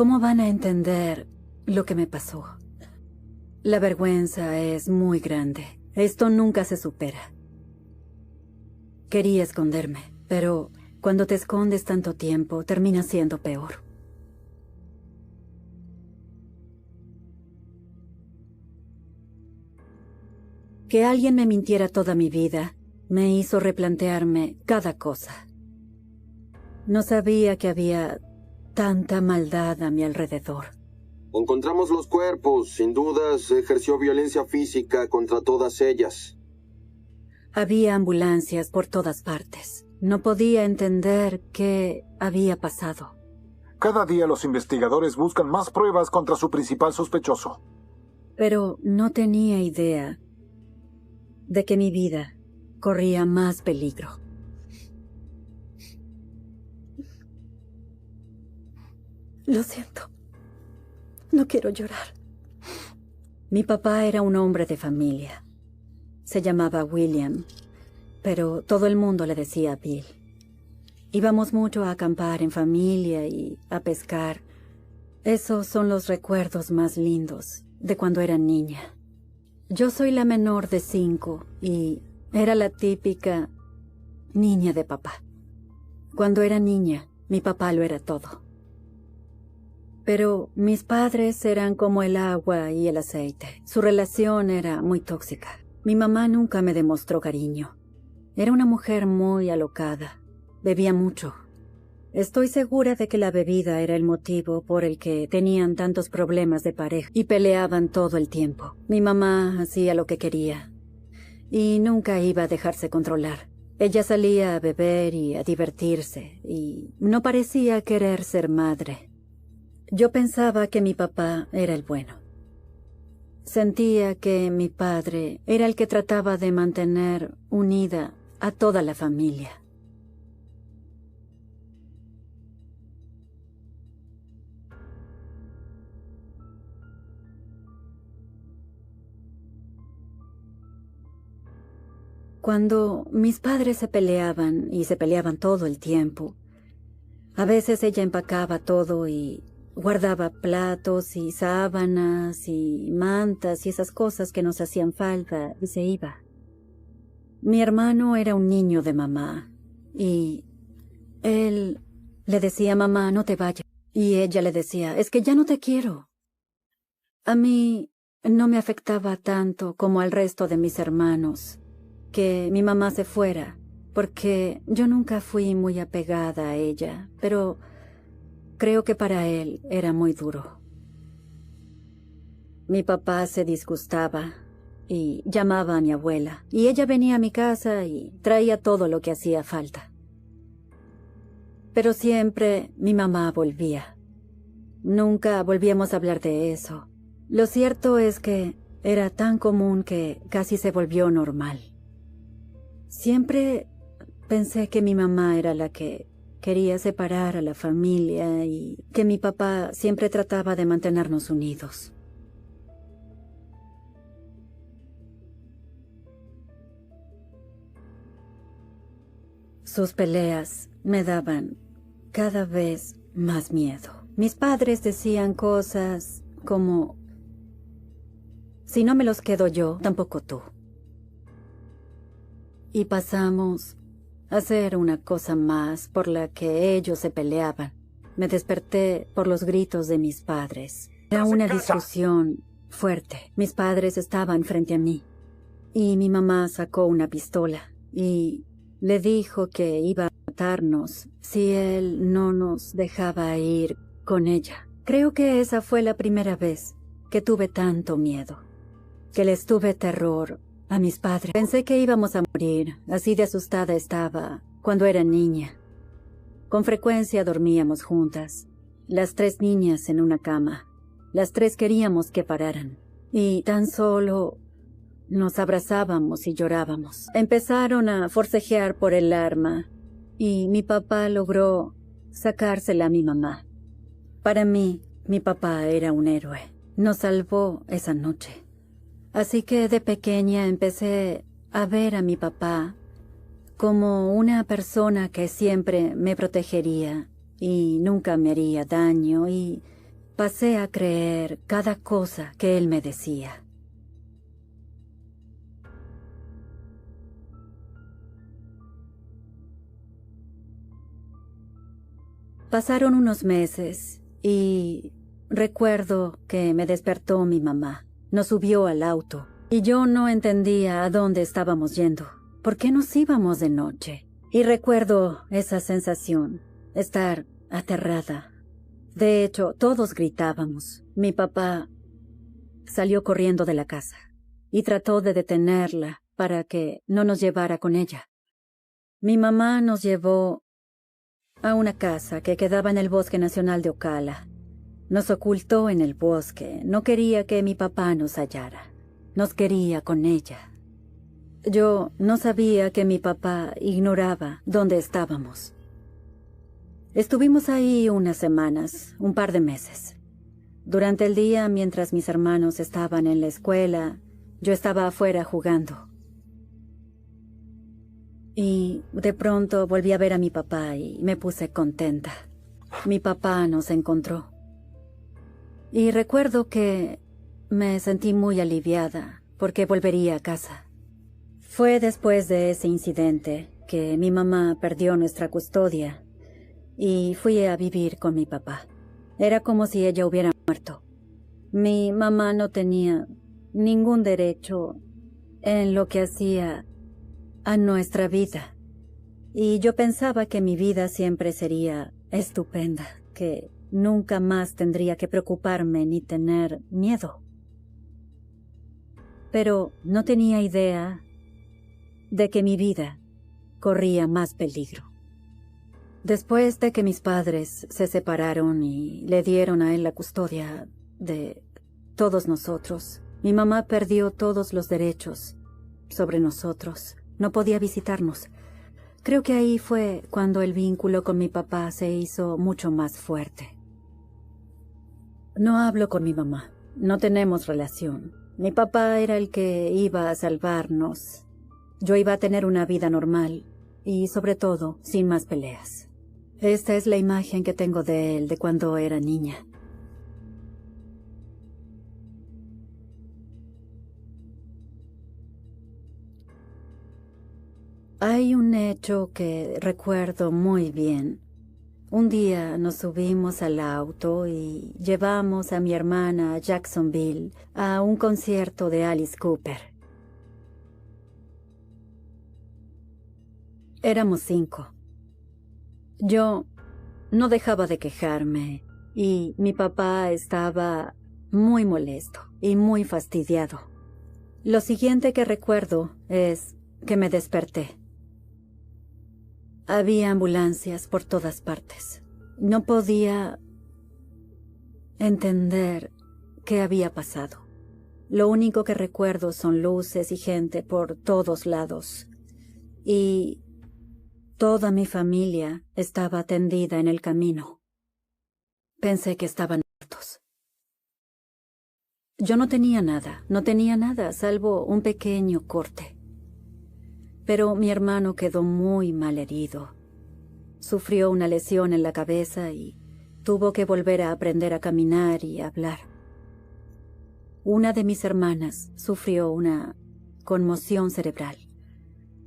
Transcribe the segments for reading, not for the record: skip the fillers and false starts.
¿Cómo van a entender lo que me pasó? La vergüenza es muy grande. Esto nunca se supera. Quería esconderme, pero cuando te escondes tanto tiempo, termina siendo peor. Que alguien me mintiera toda mi vida me hizo replantearme cada cosa. No sabía que había tanta maldad a mi alrededor. Encontramos los cuerpos. Sin dudas, ejerció violencia física contra todas ellas. Había ambulancias por todas partes. No podía entender qué había pasado. Cada día los investigadores buscan más pruebas contra su principal sospechoso. Pero no tenía idea de que mi vida corría más peligro. Lo siento. No quiero llorar. Mi papá era un hombre de familia. Se llamaba William, pero todo el mundo le decía Bill. Íbamos mucho a acampar en familia y a pescar. Esos son los recuerdos más lindos de cuando era niña. Yo soy la menor de 5 y era la típica niña de papá. Cuando era niña, mi papá lo era todo. Pero mis padres eran como el agua y el aceite. Su relación era muy tóxica. Mi mamá nunca me demostró cariño. Era una mujer muy alocada. Bebía mucho. Estoy segura de que la bebida era el motivo por el que tenían tantos problemas de pareja y peleaban todo el tiempo. Mi mamá hacía lo que quería y nunca iba a dejarse controlar. Ella salía a beber y a divertirse y no parecía querer ser madre. Yo pensaba que mi papá era el bueno. Sentía que mi padre era el que trataba de mantener unida a toda la familia. Cuando mis padres se peleaban, y se peleaban todo el tiempo, a veces ella empacaba todo y guardaba platos y sábanas y mantas y esas cosas que nos hacían falta y se iba. Mi hermano era un niño de mamá y él le decía, mamá, no te vayas. Y ella le decía, es que ya no te quiero. A mí no me afectaba tanto como al resto de mis hermanos que mi mamá se fuera, porque yo nunca fui muy apegada a ella, pero creo que para él era muy duro. Mi papá se disgustaba y llamaba a mi abuela, y ella venía a mi casa y traía todo lo que hacía falta. Pero siempre mi mamá volvía. Nunca volvíamos a hablar de eso. Lo cierto es que era tan común que casi se volvió normal. Siempre pensé que mi mamá era la que quería separar a la familia y que mi papá siempre trataba de mantenernos unidos. Sus peleas me daban cada vez más miedo. Mis padres decían cosas como, si no me los quedo yo, tampoco tú. Y pasamos a hacer una cosa más por la que ellos se peleaban. Me desperté por los gritos de mis padres. Era una discusión fuerte. Mis padres estaban frente a mí y mi mamá sacó una pistola y le dijo que iba a matarnos si él no nos dejaba ir con ella. Creo que esa fue la primera vez que tuve tanto miedo, que les tuve terror a mis padres. Pensé que íbamos a morir, así de asustada estaba cuando era niña. Con frecuencia dormíamos juntas, las 3 niñas en una cama. Las 3 queríamos que pararan, y tan solo nos abrazábamos y llorábamos. Empezaron a forcejear por el arma, y mi papá logró sacársela a mi mamá. Para mí, mi papá era un héroe. Nos salvó esa noche. Así que de pequeña empecé a ver a mi papá como una persona que siempre me protegería y nunca me haría daño y pasé a creer cada cosa que él me decía. Pasaron unos meses y recuerdo que me despertó mi mamá. Nos subió al auto y yo no entendía a dónde estábamos yendo. ¿Por qué nos íbamos de noche? Y recuerdo esa sensación, estar aterrada. De hecho, todos gritábamos. Mi papá salió corriendo de la casa y trató de detenerla para que no nos llevara con ella. Mi mamá nos llevó a una casa que quedaba en el Bosque Nacional de Ocala. Nos ocultó en el bosque. No quería que mi papá nos hallara. Nos quería con ella. Yo no sabía que mi papá ignoraba dónde estábamos. Estuvimos ahí unas semanas, un par de meses. Durante el día, mientras mis hermanos estaban en la escuela, yo estaba afuera jugando. Y de pronto volví a ver a mi papá y me puse contenta. Mi papá nos encontró. Y recuerdo que me sentí muy aliviada porque volvería a casa. Fue después de ese incidente que mi mamá perdió nuestra custodia y fui a vivir con mi papá. Era como si ella hubiera muerto. Mi mamá no tenía ningún derecho en lo que hacía a nuestra vida. Y yo pensaba que mi vida siempre sería estupenda, que nunca más tendría que preocuparme ni tener miedo. Pero no tenía idea de que mi vida corría más peligro. Después de que mis padres se separaron y le dieron a él la custodia de todos nosotros, mi mamá perdió todos los derechos sobre nosotros. No podía visitarnos. Creo que ahí fue cuando el vínculo con mi papá se hizo mucho más fuerte. No hablo con mi mamá. No tenemos relación. Mi papá era el que iba a salvarnos. Yo iba a tener una vida normal y, sobre todo, sin más peleas. Esta es la imagen que tengo de él de cuando era niña. Hay un hecho que recuerdo muy bien. Un día nos subimos al auto y llevamos a mi hermana a Jacksonville a un concierto de Alice Cooper. Éramos 5. Yo no dejaba de quejarme y mi papá estaba muy molesto y muy fastidiado. Lo siguiente que recuerdo es que me desperté. Había ambulancias por todas partes. No podía entender qué había pasado. Lo único que recuerdo son luces y gente por todos lados. Y toda mi familia estaba tendida en el camino. Pensé que estaban muertos. Yo no tenía nada, salvo un pequeño corte. Pero mi hermano quedó muy mal herido. Sufrió una lesión en la cabeza y tuvo que volver a aprender a caminar y hablar. Una de mis hermanas sufrió una conmoción cerebral.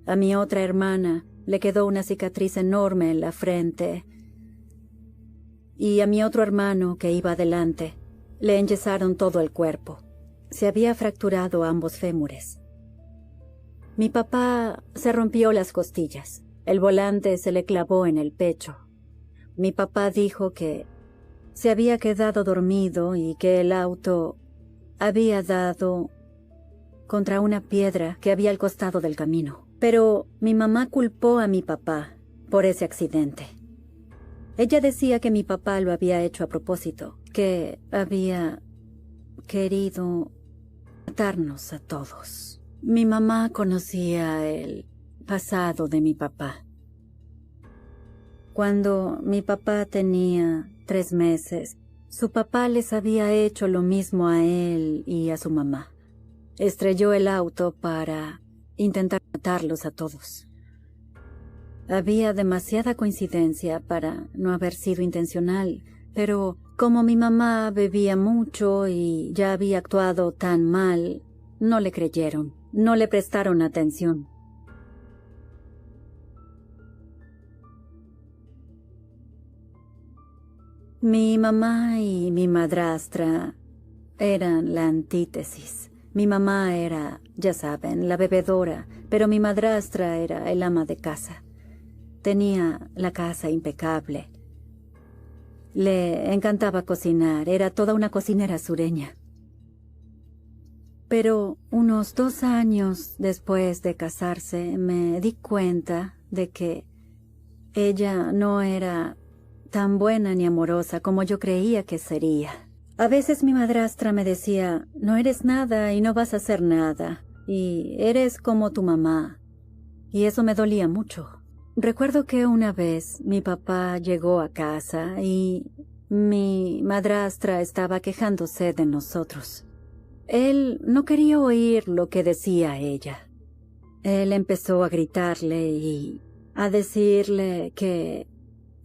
A mi otra hermana le quedó una cicatriz enorme en la frente. Y a mi otro hermano, que iba adelante, le enyesaron todo el cuerpo. Se había fracturado ambos fémures. Mi papá se rompió las costillas. El volante se le clavó en el pecho. Mi papá dijo que se había quedado dormido y que el auto había dado contra una piedra que había al costado del camino. Pero mi mamá culpó a mi papá por ese accidente. Ella decía que mi papá lo había hecho a propósito, que había querido matarnos a todos. Mi mamá conocía el pasado de mi papá. Cuando mi papá tenía 3 meses, su papá les había hecho lo mismo a él y a su mamá. Estrelló el auto para intentar matarlos a todos. Había demasiada coincidencia para no haber sido intencional, Pero como mi mamá bebía mucho y ya había actuado tan mal, no le creyeron, no le prestaron atención. Mi mamá y mi madrastra eran la antítesis. Mi mamá era, ya saben, la bebedora, pero mi madrastra era el ama de casa. Tenía la casa impecable. Le encantaba cocinar, era toda una cocinera sureña. Pero unos 2 años después de casarse, me di cuenta de que ella no era tan buena ni amorosa como yo creía que sería. A veces mi madrastra me decía, no eres nada y no vas a hacer nada, y eres como tu mamá. Y eso me dolía mucho. Recuerdo que una vez mi papá llegó a casa y mi madrastra estaba quejándose de nosotros. Él no quería oír lo que decía ella. Él empezó a gritarle y a decirle que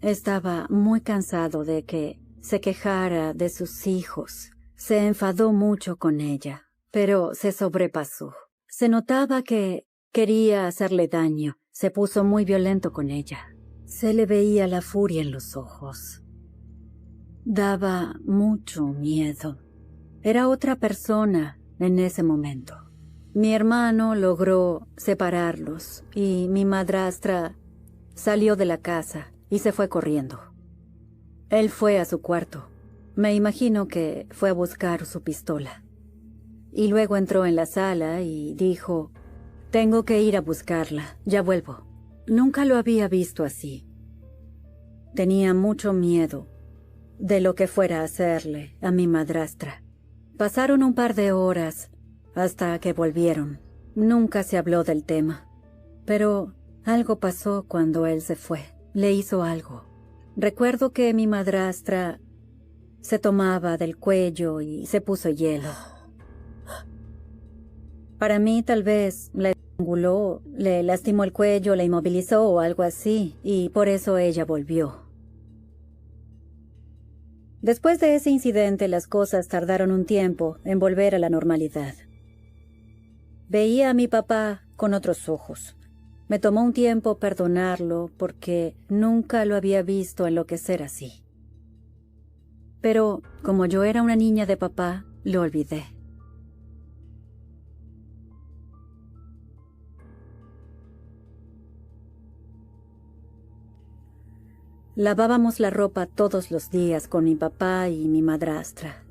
estaba muy cansado de que se quejara de sus hijos. Se enfadó mucho con ella, pero se sobrepasó. Se notaba que quería hacerle daño. Se puso muy violento con ella. Se le veía la furia en los ojos. Daba mucho miedo. Era otra persona en ese momento. Mi hermano logró separarlos y mi madrastra salió de la casa y se fue corriendo. Él fue a su cuarto. Me imagino que fue a buscar su pistola. Y luego entró en la sala y dijo, tengo que ir a buscarla, ya vuelvo. Nunca lo había visto así. Tenía mucho miedo de lo que fuera a hacerle a mi madrastra. Pasaron un par de horas hasta que volvieron. Nunca se habló del tema. Pero algo pasó cuando él se fue. Le hizo algo. Recuerdo que mi madrastra se tomaba del cuello y se puso hielo. Para mí tal vez la estranguló, le lastimó el cuello, la inmovilizó o algo así, y por eso ella volvió. Después de ese incidente, las cosas tardaron un tiempo en volver a la normalidad. Veía a mi papá con otros ojos. Me tomó un tiempo perdonarlo porque nunca lo había visto enloquecer así. Pero como yo era una niña de papá, lo olvidé. Lavábamos la ropa todos los días con mi papá y mi madrastra.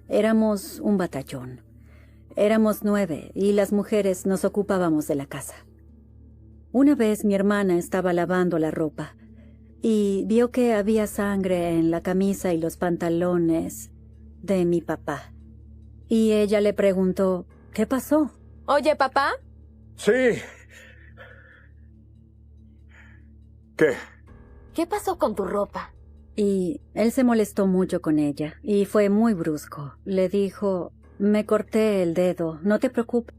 Éramos un batallón. Éramos 9 y las mujeres nos ocupábamos de la casa. Una vez mi hermana estaba lavando la ropa y vio que había sangre en la camisa y los pantalones de mi papá. Y ella le preguntó, ¿qué pasó? Oye, papá. Sí. ¿Qué? ¿Qué pasó con tu ropa? Y él se molestó mucho con ella y fue muy brusco. Le dijo, me corté el dedo, no te preocupes.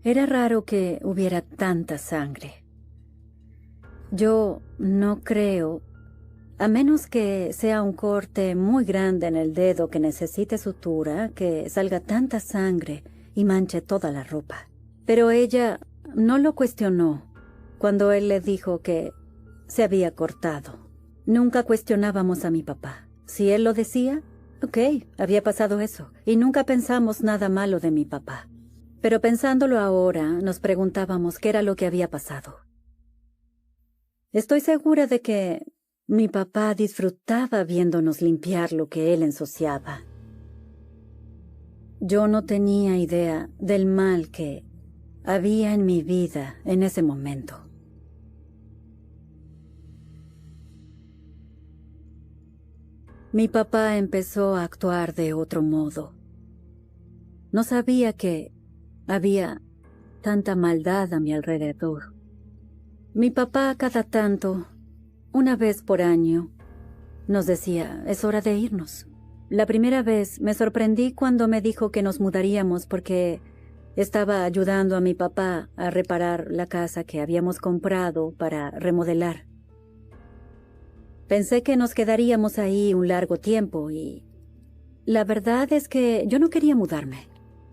Era raro que hubiera tanta sangre. Yo no creo, a menos que sea un corte muy grande en el dedo que necesite sutura, que salga tanta sangre y manche toda la ropa. Pero ella no lo cuestionó cuando él le dijo que se había cortado. Nunca cuestionábamos a mi papá. Si él lo decía, ok, había pasado eso. Y nunca pensamos nada malo de mi papá. Pero pensándolo ahora, nos preguntábamos qué era lo que había pasado. Estoy segura de que mi papá disfrutaba viéndonos limpiar lo que él ensuciaba. Yo no tenía idea del mal que había en mi vida en ese momento. Mi papá empezó a actuar de otro modo. No sabía que había tanta maldad a mi alrededor. Mi papá cada tanto, una vez por año, nos decía, es hora de irnos. La primera vez me sorprendí cuando me dijo que nos mudaríamos porque estaba ayudando a mi papá a reparar la casa que habíamos comprado para remodelar. Pensé que nos quedaríamos ahí un largo tiempo y la verdad es que yo no quería mudarme.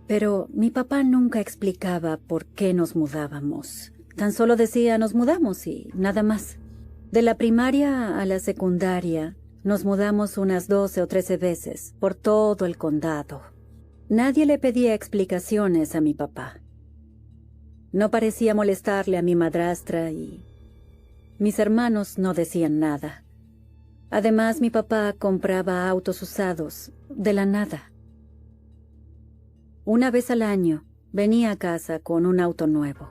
Pero mi papá nunca explicaba por qué nos mudábamos. Tan solo decía nos mudamos y nada más. De la primaria a la secundaria nos mudamos unas 12 o 13 veces por todo el condado. Nadie le pedía explicaciones a mi papá. No parecía molestarle a mi madrastra y mis hermanos no decían nada. Además, mi papá compraba autos usados de la nada. Una vez al año venía a casa con un auto nuevo.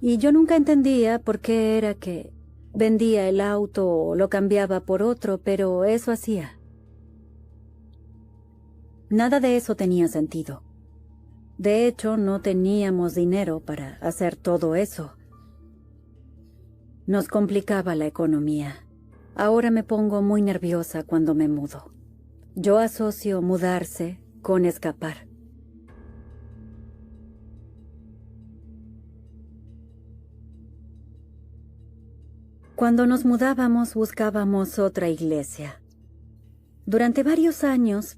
Y yo nunca entendía por qué era que vendía el auto o lo cambiaba por otro, pero eso hacía. Nada de eso tenía sentido. De hecho, no teníamos dinero para hacer todo eso. Nos complicaba la economía. Ahora me pongo muy nerviosa cuando me mudo. Yo asocio mudarse con escapar. Cuando nos mudábamos, buscábamos otra iglesia. Durante varios años,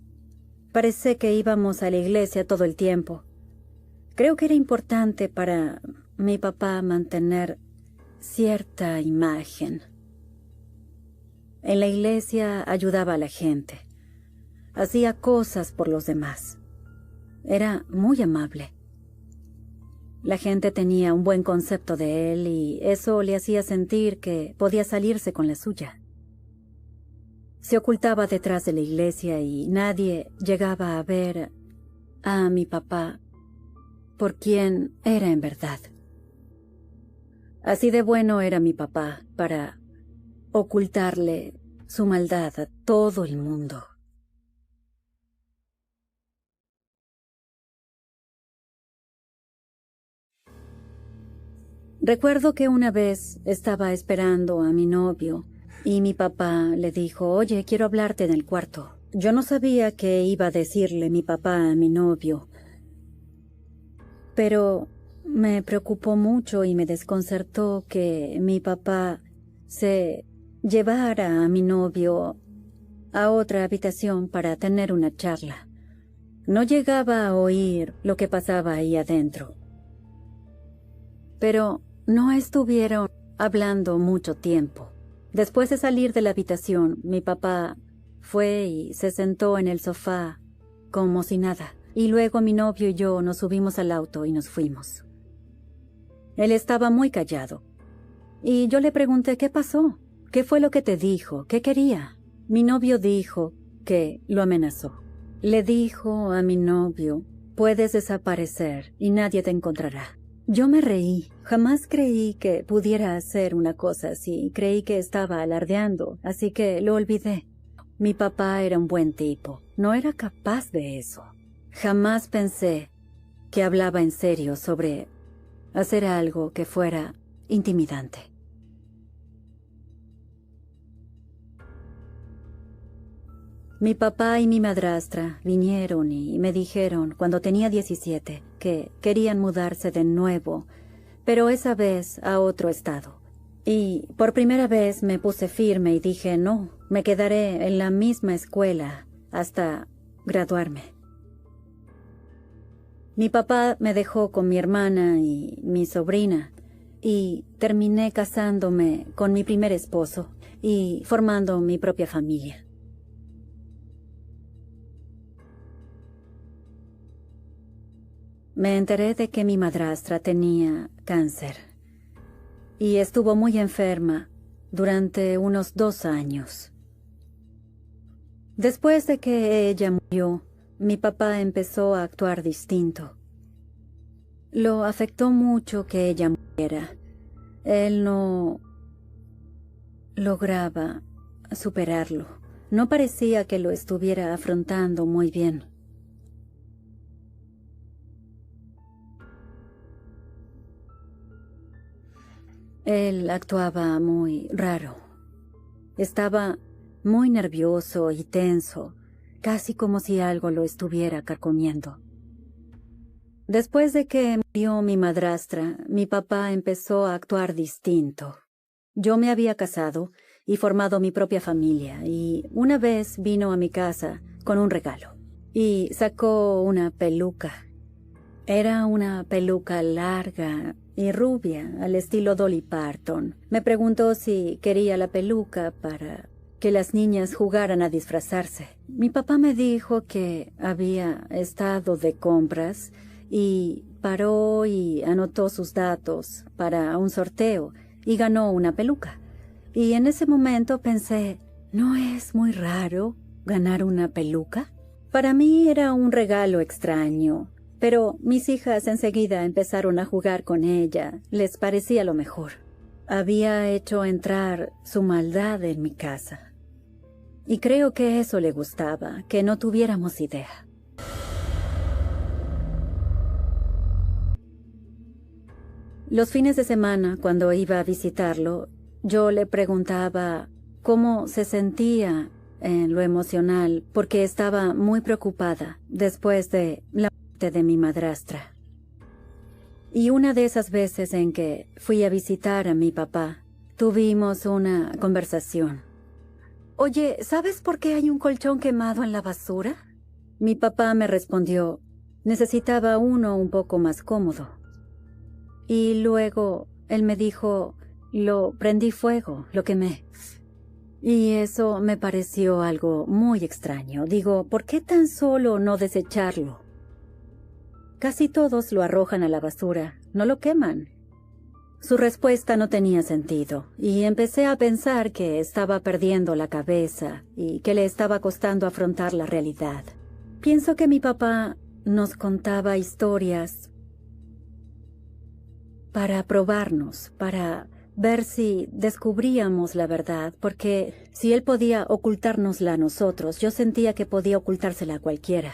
parece que íbamos a la iglesia todo el tiempo. Creo que era importante para mi papá mantener cierta imagen. En la iglesia ayudaba a la gente. Hacía cosas por los demás. Era muy amable. La gente tenía un buen concepto de él y eso le hacía sentir que podía salirse con la suya. Se ocultaba detrás de la iglesia y nadie llegaba a ver a mi papá por quien era en verdad. Así de bueno era mi papá para ocultarle su maldad a todo el mundo. Recuerdo que una vez estaba esperando a mi novio y mi papá le dijo, oye, quiero hablarte en el cuarto. Yo no sabía qué iba a decirle mi papá a mi novio, pero me preocupó mucho y me desconcertó que mi papá se llevara a mi novio a otra habitación para tener una charla. No llegaba a oír lo que pasaba ahí adentro. Pero no estuvieron hablando mucho tiempo. Después de salir de la habitación, mi papá fue y se sentó en el sofá como si nada. Y luego mi novio y yo nos subimos al auto y nos fuimos. Él estaba muy callado. Y yo le pregunté, ¿qué pasó? ¿Qué fue lo que te dijo? ¿Qué quería? Mi novio dijo que lo amenazó. Le dijo a mi novio, puedes desaparecer y nadie te encontrará. Yo me reí. Jamás creí que pudiera hacer una cosa así. Creí que estaba alardeando, así que lo olvidé. Mi papá era un buen tipo. No era capaz de eso. Jamás pensé que hablaba en serio sobre hacer algo que fuera intimidante. Mi papá y mi madrastra vinieron y me dijeron cuando tenía 17 que querían mudarse de nuevo, pero esa vez a otro estado. Y por primera vez me puse firme y dije no, me quedaré en la misma escuela hasta graduarme. Mi papá me dejó con mi hermana y mi sobrina y terminé casándome con mi primer esposo y formando mi propia familia. Me enteré de que mi madrastra tenía cáncer y estuvo muy enferma durante unos 2 años. Después de que ella murió, mi papá empezó a actuar distinto. Lo afectó mucho que ella muriera. Él no lograba superarlo. No parecía que lo estuviera afrontando muy bien. Él actuaba muy raro. Estaba muy nervioso y tenso, casi como si algo lo estuviera carcomiendo. Después de que murió mi madrastra, mi papá empezó a actuar distinto. Yo me había casado y formado mi propia familia, y una vez vino a mi casa con un regalo y sacó una peluca. Era una peluca larga y rubia, al estilo Dolly Parton. Me preguntó si quería la peluca para que las niñas jugaran a disfrazarse. Mi papá me dijo que había estado de compras y paró y anotó sus datos para un sorteo y ganó una peluca. Y en ese momento pensé, ¿no es muy raro ganar una peluca? Para mí era un regalo extraño, pero mis hijas enseguida empezaron a jugar con ella. Les parecía lo mejor. Había hecho entrar su maldad en mi casa. Y creo que eso le gustaba, que no tuviéramos idea. Los fines de semana, cuando iba a visitarlo, yo le preguntaba cómo se sentía en lo emocional, porque estaba muy preocupada después de la muerte de mi madrastra. Y una de esas veces en que fui a visitar a mi papá, tuvimos una conversación. Oye, ¿sabes por qué hay un colchón quemado en la basura? Mi papá me respondió, necesitaba uno un poco más cómodo. Y luego él me dijo, lo prendí fuego, lo quemé. Y eso me pareció algo muy extraño. Digo, ¿por qué tan solo no desecharlo? Casi todos lo arrojan a la basura, no lo queman. Su respuesta no tenía sentido, y empecé a pensar que estaba perdiendo la cabeza y que le estaba costando afrontar la realidad. Pienso que mi papá nos contaba historias para probarnos, para ver si descubríamos la verdad, porque si él podía ocultárnosla a nosotros, yo sentía que podía ocultársela a cualquiera.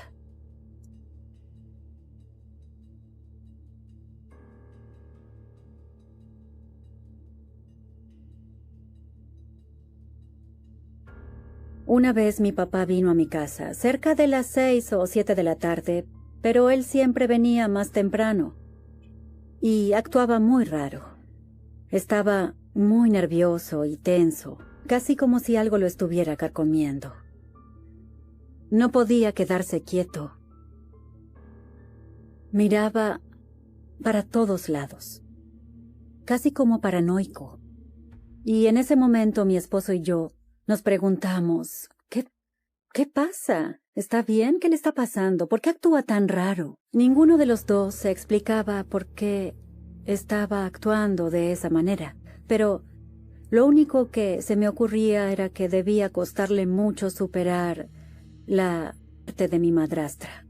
Una vez mi papá vino a mi casa, cerca de las 6 o 7 de la tarde, pero él siempre venía más temprano y actuaba muy raro. Estaba muy nervioso y tenso, casi como si algo lo estuviera carcomiendo. No podía quedarse quieto. Miraba para todos lados, casi como paranoico. Y en ese momento mi esposo y yo nos preguntamos, ¿qué pasa? ¿Está bien? ¿Qué le está pasando? ¿Por qué actúa tan raro? Ninguno de los dos se explicaba por qué estaba actuando de esa manera, pero lo único que se me ocurría era que debía costarle mucho superar la muerte de mi madrastra.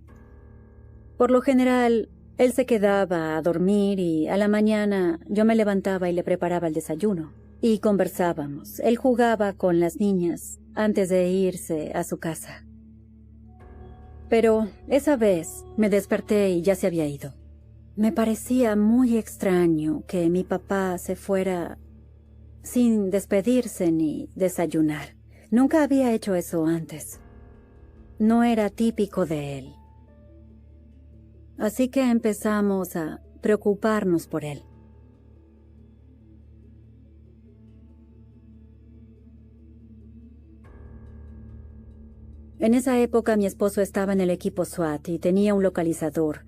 Por lo general, él se quedaba a dormir y a la mañana yo me levantaba y le preparaba el desayuno. Y conversábamos. Él jugaba con las niñas antes de irse a su casa. Pero esa vez me desperté y ya se había ido. Me parecía muy extraño que mi papá se fuera sin despedirse ni desayunar. Nunca había hecho eso antes. No era típico de él. Así que empezamos a preocuparnos por él. En esa época mi esposo estaba en el equipo SWAT y tenía un localizador,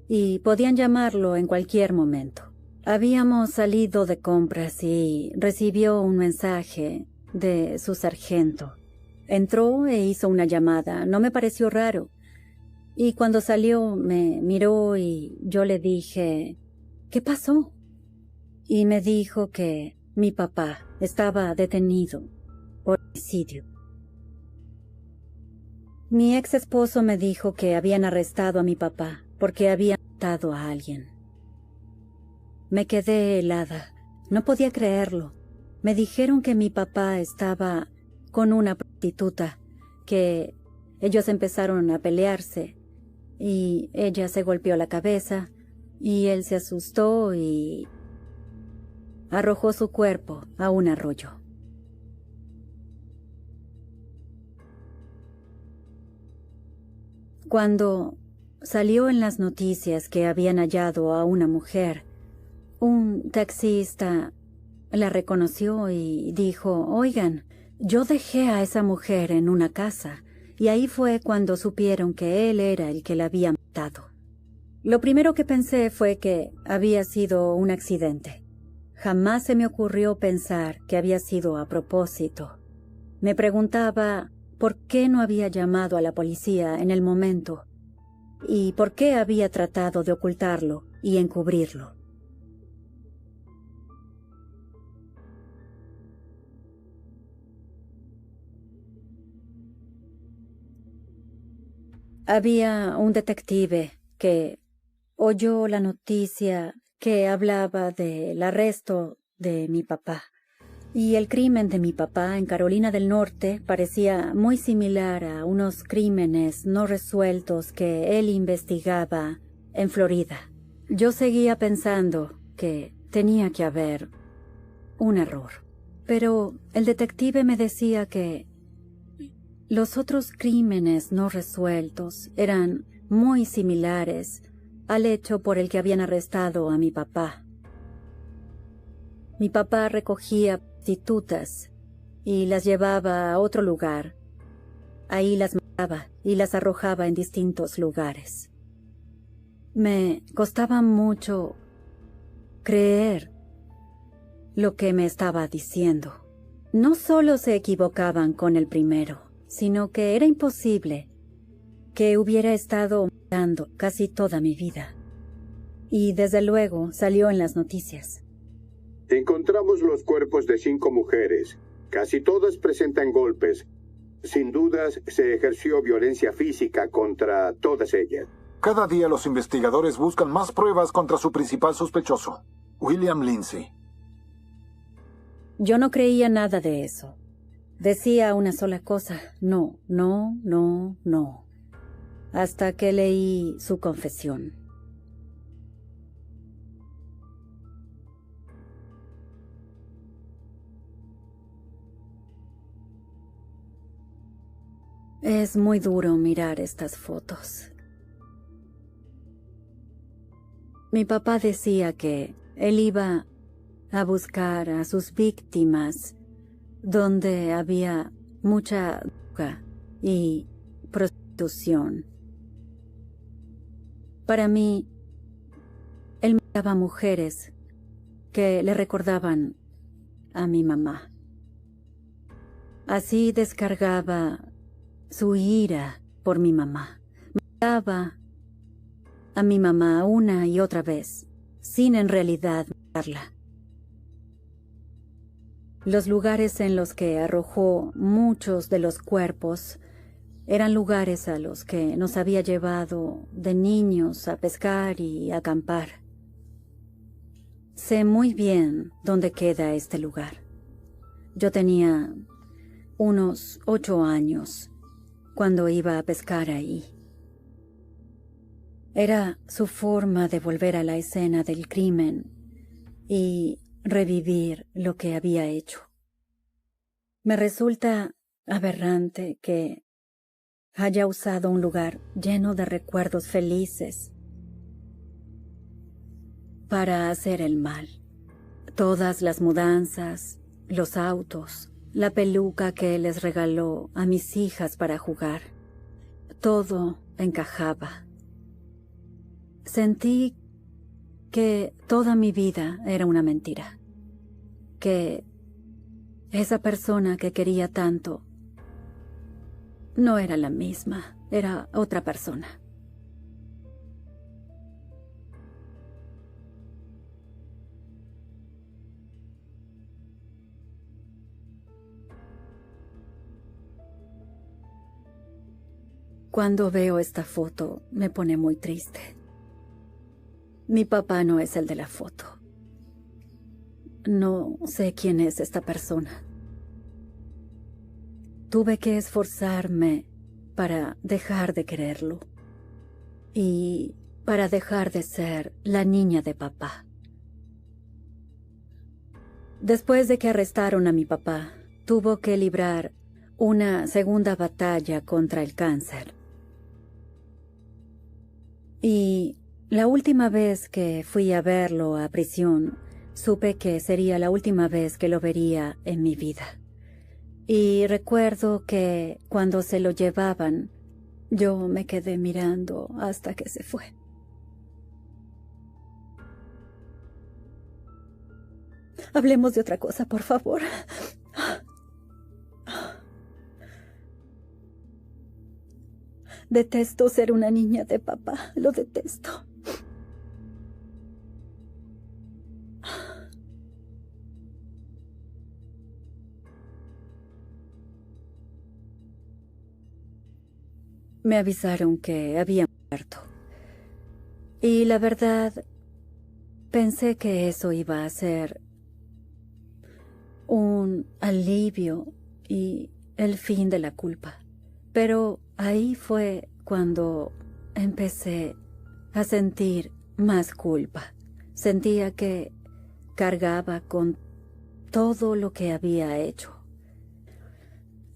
y podían llamarlo en cualquier momento. Habíamos salido de compras y recibió un mensaje de su sargento. Entró e hizo una llamada. No me pareció raro. Y cuando salió me miró y yo le dije, ¿qué pasó? Y me dijo que mi papá estaba detenido por homicidio. Mi ex esposo me dijo que habían arrestado a mi papá porque había matado a alguien. Me quedé helada. No podía creerlo. Me dijeron que mi papá estaba con una prostituta, que ellos empezaron a pelearse y ella se golpeó la cabeza y él se asustó y arrojó su cuerpo a un arroyo. Cuando salió en las noticias que habían hallado a una mujer, un taxista la reconoció y dijo, oigan, yo dejé a esa mujer en una casa, y ahí fue cuando supieron que él era el que la había matado. Lo primero que pensé fue que había sido un accidente. Jamás se me ocurrió pensar que había sido a propósito. Me preguntaba por qué no había llamado a la policía en el momento y por qué había tratado de ocultarlo y encubrirlo. Había un detective que oyó la noticia que hablaba del arresto de mi papá. Y el crimen de mi papá en Carolina del Norte parecía muy similar a unos crímenes no resueltos que él investigaba en Florida. Yo seguía pensando que tenía que haber un error. Pero el detective me decía que los otros crímenes no resueltos eran muy similares al hecho por el que habían arrestado a mi papá. Mi papá recogía prostitutas y las llevaba a otro lugar. Ahí las mataba y las arrojaba en distintos lugares. Me costaba mucho creer lo que me estaba diciendo. No solo se equivocaban con el primero, sino que era imposible que hubiera estado matando casi toda mi vida. Y desde luego salió en las noticias. Encontramos los cuerpos de 5 mujeres. Casi todas presentan golpes. Sin dudas, se ejerció violencia física contra todas ellas. Cada día los investigadores buscan más pruebas contra su principal sospechoso, William Lindsay. Yo no creía nada de eso. Decía una sola cosa, no, no, no, no. Hasta que leí su confesión. Es muy duro mirar estas fotos. Mi papá decía que él iba a buscar a sus víctimas donde había mucha droga y prostitución. Para mí, él mataba mujeres que le recordaban a mi mamá. Así descargaba su ira por mi mamá. Mataba a mi mamá una y otra vez, sin en realidad matarla. Los lugares en los que arrojó muchos de los cuerpos eran lugares a los que nos había llevado de niños a pescar y acampar. Sé muy bien dónde queda este lugar. Yo tenía unos 8 años cuando iba a pescar ahí. Era su forma de volver a la escena del crimen y revivir lo que había hecho. Me resulta aberrante que haya usado un lugar lleno de recuerdos felices para hacer el mal. Todas las mudanzas, los autos, la peluca que les regaló a mis hijas para jugar, todo encajaba. Sentí que toda mi vida era una mentira, que esa persona que quería tanto no era la misma, era otra persona. Cuando veo esta foto, me pone muy triste. Mi papá no es el de la foto. No sé quién es esta persona. Tuve que esforzarme para dejar de quererlo y para dejar de ser la niña de papá. Después de que arrestaron a mi papá, tuvo que librar una segunda batalla contra el cáncer. Y la última vez que fui a verlo a prisión supe que sería la última vez que lo vería en mi vida. Y recuerdo que cuando se lo llevaban, yo me quedé mirando hasta que se fue. Hablemos de otra cosa, por favor. Detesto ser una niña de papá. Lo detesto. Me avisaron que había muerto. Y la verdad, pensé que eso iba a ser un alivio y el fin de la culpa. Pero ahí fue cuando empecé a sentir más culpa. Sentía que cargaba con todo lo que había hecho.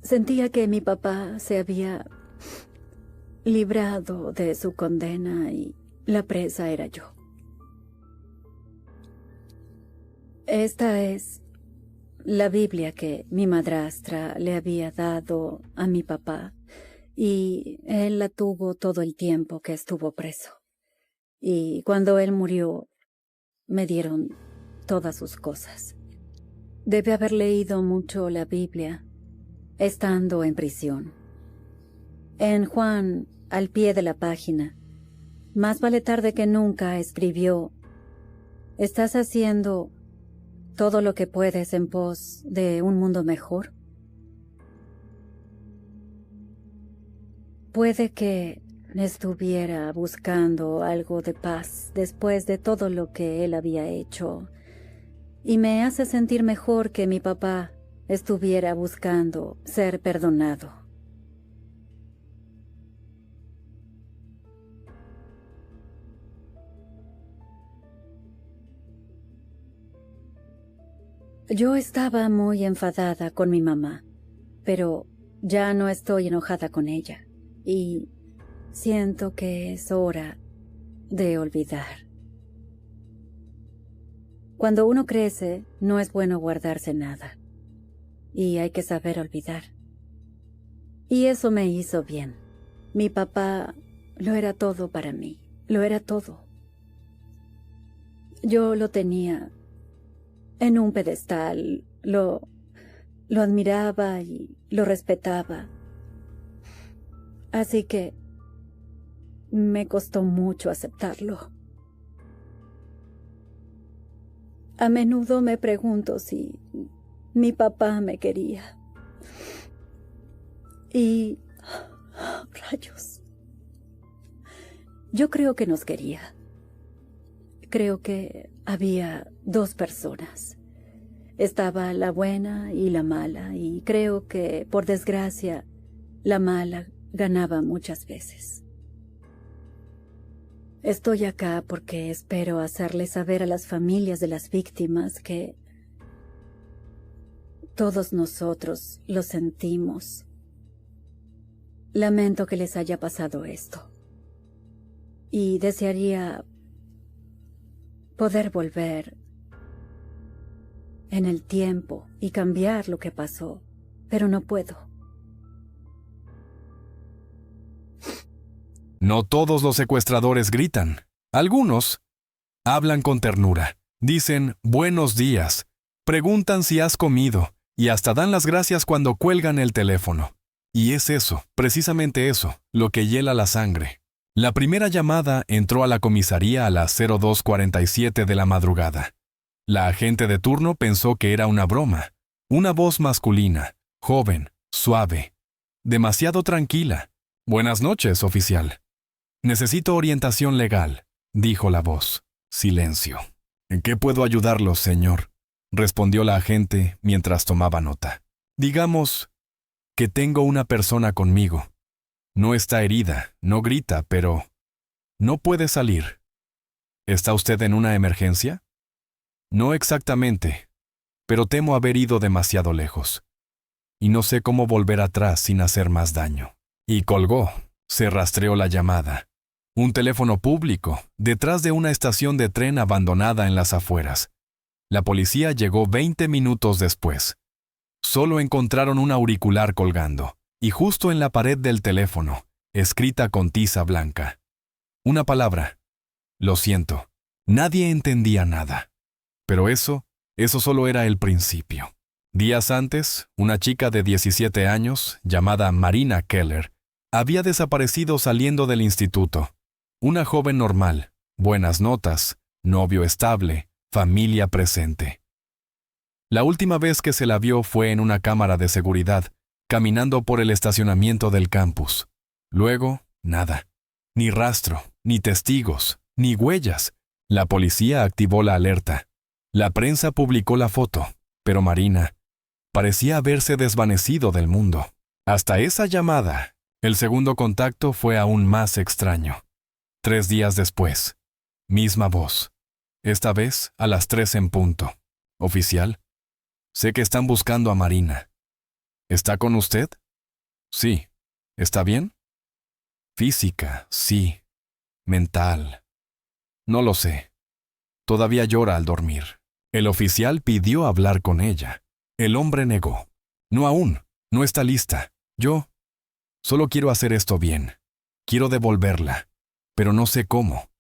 Sentía que mi papá se había librado de su condena y la presa era yo. Esta es la Biblia que mi madrastra le había dado a mi papá y él la tuvo todo el tiempo que estuvo preso. Y cuando él murió, me dieron todas sus cosas. Debe haber leído mucho la Biblia estando en prisión. En Juan, al pie de la página, más vale tarde que nunca, escribió: ¿estás haciendo todo lo que puedes en pos de un mundo mejor? Puede que estuviera buscando algo de paz después de todo lo que él había hecho, y me hace sentir mejor que mi papá estuviera buscando ser perdonado. Yo estaba muy enfadada con mi mamá, pero ya no estoy enojada con ella y siento que es hora de olvidar. Cuando uno crece, no es bueno guardarse nada y hay que saber olvidar. Y eso me hizo bien. Mi papá lo era todo para mí, lo era todo. Yo lo tenía en un pedestal, lo admiraba y lo respetaba. Así que me costó mucho aceptarlo. A menudo me pregunto si mi papá me quería. Y rayos. Yo creo que nos quería. Creo que había dos personas. Estaba la buena y la mala, y creo que, por desgracia, la mala ganaba muchas veces. Estoy acá porque espero hacerles saber a las familias de las víctimas que todos nosotros lo sentimos. Lamento que les haya pasado esto. Y desearía poder volver en el tiempo y cambiar lo que pasó, pero no puedo. No todos los secuestradores gritan. Algunos hablan con ternura, dicen buenos días, preguntan si has comido y hasta dan las gracias cuando cuelgan el teléfono. Y es eso, precisamente eso, lo que hiela la sangre. La primera llamada entró a la comisaría a las 02:47 de la madrugada. La agente de turno pensó que era una broma. Una voz masculina, joven, suave, demasiado tranquila. Buenas noches, oficial. Necesito orientación legal, dijo la voz. Silencio. ¿En qué puedo ayudarlo, señor?, respondió la agente mientras tomaba nota. Digamos que tengo una persona conmigo. No está herida, no grita, pero no puede salir. ¿Está usted en una emergencia? No exactamente, pero temo haber ido demasiado lejos. Y no sé cómo volver atrás sin hacer más daño. Y colgó. Se rastreó la llamada. Un teléfono público, detrás de una estación de tren abandonada en las afueras. La policía llegó 20 minutos después. Solo encontraron un auricular colgando, y justo en la pared del teléfono, escrita con tiza blanca. Una palabra. Lo siento. Nadie entendía nada. Pero eso solo era el principio. Días antes, una chica de 17 años, llamada Marina Keller, había desaparecido saliendo del instituto. Una joven normal, buenas notas, novio estable, familia presente. La última vez que se la vio fue en una cámara de seguridad, caminando por el estacionamiento del campus. Luego, nada. Ni rastro, ni testigos, ni huellas. La policía activó la alerta. La prensa publicó la foto, pero Marina parecía haberse desvanecido del mundo. Hasta esa llamada, el segundo contacto fue aún más extraño. 3 días después, misma voz. Esta vez a las 3 en punto. Oficial, sé que están buscando a Marina. ¿Está con usted? Sí. ¿Está bien? Física, sí. Mental. No lo sé. Todavía llora al dormir. El oficial pidió hablar con ella. El hombre negó. No aún. No está lista. Yo solo quiero hacer esto bien. Quiero devolverla. Pero no sé cómo.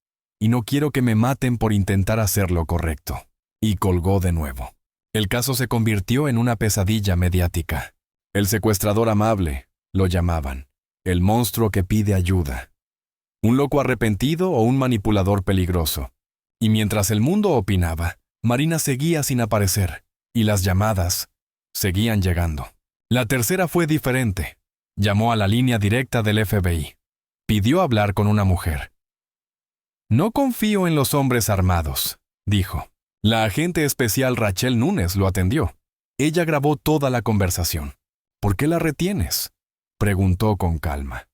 Y no quiero que me maten por intentar hacer lo correcto. Y colgó de nuevo. El caso se convirtió en una pesadilla mediática. El secuestrador amable, lo llamaban. El monstruo que pide ayuda. Un loco arrepentido o un manipulador peligroso. Y mientras el mundo opinaba, Marina seguía sin aparecer, y las llamadas seguían llegando. La tercera fue diferente. Llamó a la línea directa del FBI. Pidió hablar con una mujer. No confío en los hombres armados, dijo. La agente especial Rachel Nunes lo atendió. Ella grabó toda la conversación. ¿Por qué la retienes?, preguntó con calma.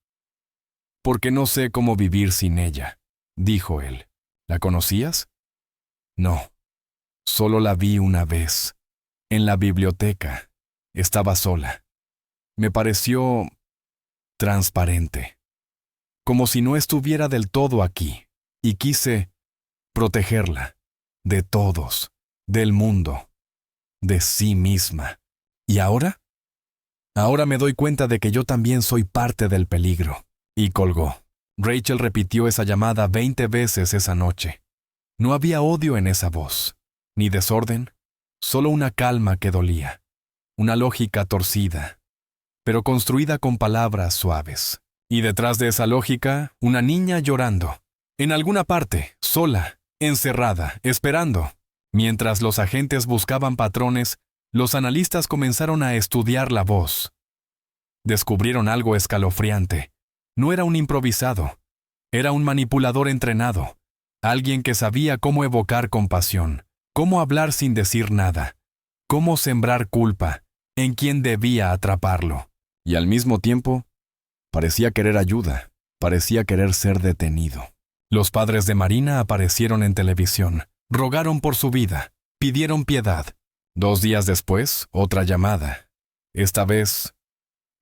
Porque no sé cómo vivir sin ella, dijo él. ¿La conocías? No. Solo la vi una vez. En la biblioteca. Estaba sola. Me pareció transparente. Como si no estuviera del todo aquí. Y quise protegerla. De todos. Del mundo. De sí misma. ¿Y ahora? Ahora me doy cuenta de que yo también soy parte del peligro. Y colgó. Rachel repitió esa llamada 20 veces esa noche. No había odio en esa voz, ni desorden, solo una calma que dolía, una lógica torcida, pero construida con palabras suaves. Y detrás de esa lógica, una niña llorando, en alguna parte, sola, encerrada, esperando. Mientras los agentes buscaban patrones, los analistas comenzaron a estudiar la voz. Descubrieron algo escalofriante. No era un improvisado, era un manipulador entrenado, alguien que sabía cómo evocar compasión, cómo hablar sin decir nada, cómo sembrar culpa en quien debía atraparlo. Y al mismo tiempo, parecía querer ayuda, parecía querer ser detenido. Los padres de Marina aparecieron en televisión, rogaron por su vida, pidieron piedad. 2 días después, otra llamada. Esta vez,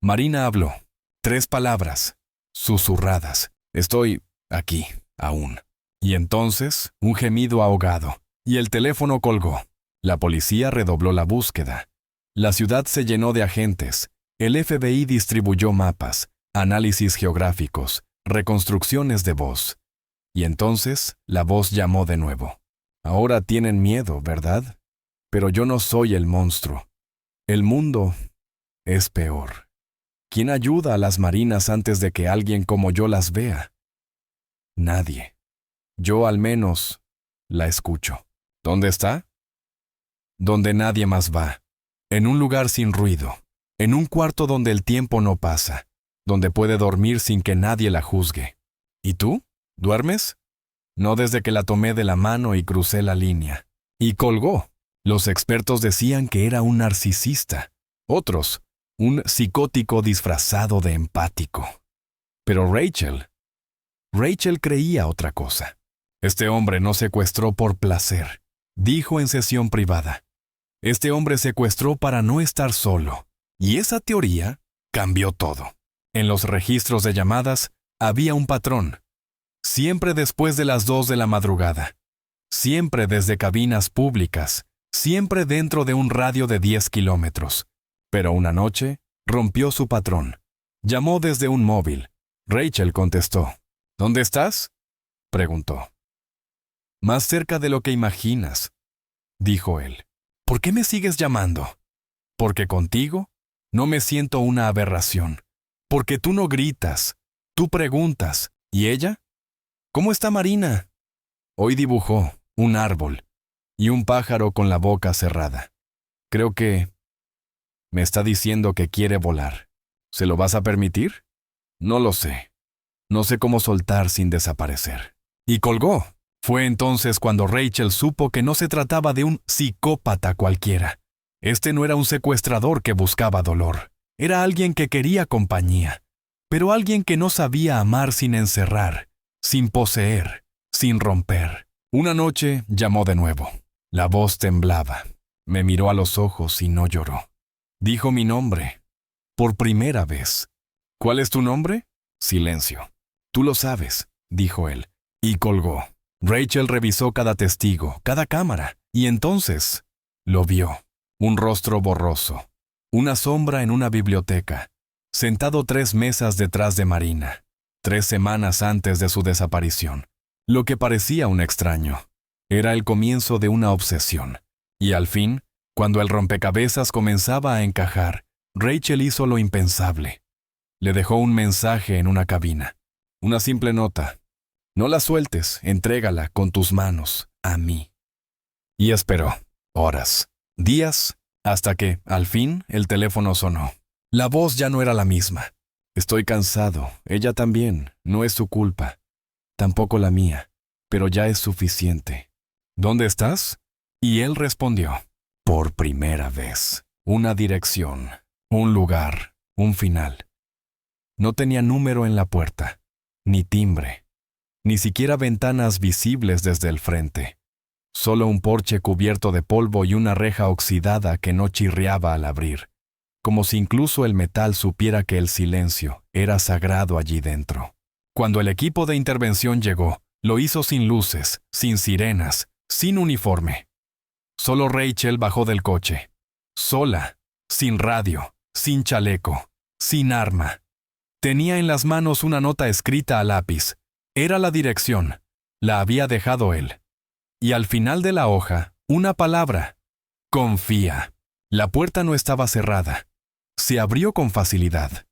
Marina habló. 3 palabras, susurradas. Estoy aquí, aún. Y entonces, un gemido ahogado, y el teléfono colgó. La policía redobló la búsqueda. La ciudad se llenó de agentes. El FBI distribuyó mapas, análisis geográficos, reconstrucciones de voz. Y entonces, la voz llamó de nuevo. Ahora tienen miedo, ¿verdad? Pero yo no soy el monstruo. El mundo es peor. ¿Quién ayuda a las marinas antes de que alguien como yo las vea? Nadie. Yo al menos la escucho. ¿Dónde está? Donde nadie más va. En un lugar sin ruido. En un cuarto donde el tiempo no pasa. Donde puede dormir sin que nadie la juzgue. ¿Y tú? ¿Duermes? No desde que la tomé de la mano y crucé la línea. Y colgó. Los expertos decían que era un narcisista. Otros, un psicótico disfrazado de empático. Pero Rachel creía otra cosa. Este hombre no secuestró por placer, dijo en sesión privada. Este hombre secuestró para no estar solo. Y esa teoría cambió todo. En los registros de llamadas había un patrón. Siempre después de las 2 de la madrugada. Siempre desde cabinas públicas, siempre dentro de un radio de 10 kilómetros. Pero una noche rompió su patrón. Llamó desde un móvil. Rachel contestó. ¿Dónde estás?, preguntó. Más cerca de lo que imaginas, dijo él. ¿Por qué me sigues llamando? Porque contigo no me siento una aberración. Porque tú no gritas, tú preguntas. ¿Y ella? ¿Cómo está Marina? Hoy dibujó un árbol y un pájaro con la boca cerrada. Creo que me está diciendo que quiere volar. ¿Se lo vas a permitir? No lo sé. No sé cómo soltar sin desaparecer. Y colgó. Fue entonces cuando Rachel supo que no se trataba de un psicópata cualquiera. Este no era un secuestrador que buscaba dolor. Era alguien que quería compañía, pero alguien que no sabía amar sin encerrar, sin poseer, sin romper. Una noche llamó de nuevo. La voz temblaba. Me miró a los ojos y no lloró. Dijo mi nombre. Por primera vez. ¿Cuál es tu nombre? Silencio. Tú lo sabes, dijo él, y colgó. Rachel revisó cada testigo, cada cámara, y entonces lo vio. Un rostro borroso. Una sombra en una biblioteca. Sentado 3 mesas detrás de Marina. 3 semanas antes de su desaparición. Lo que parecía un extraño. Era el comienzo de una obsesión. Y al fin, cuando el rompecabezas comenzaba a encajar, Rachel hizo lo impensable. Le dejó un mensaje en una cabina. Una simple nota. No la sueltes, entrégala con tus manos a mí. Y esperó, horas, días, hasta que, al fin, el teléfono sonó. La voz ya no era la misma. Estoy cansado, ella también, no es su culpa. Tampoco la mía, pero ya es suficiente. ¿Dónde estás? Y él respondió. Por primera vez. Una dirección, un lugar, un final. No tenía número en la puerta, ni timbre. Ni siquiera ventanas visibles desde el frente. Solo un porche cubierto de polvo y una reja oxidada que no chirriaba al abrir, como si incluso el metal supiera que el silencio era sagrado allí dentro. Cuando el equipo de intervención llegó, lo hizo sin luces, sin sirenas, sin uniforme. Solo Rachel bajó del coche. Sola, sin radio, sin chaleco, sin arma. Tenía en las manos una nota escrita a lápiz. Era la dirección. La había dejado él. Y al final de la hoja, una palabra. Confía. La puerta no estaba cerrada. Se abrió con facilidad.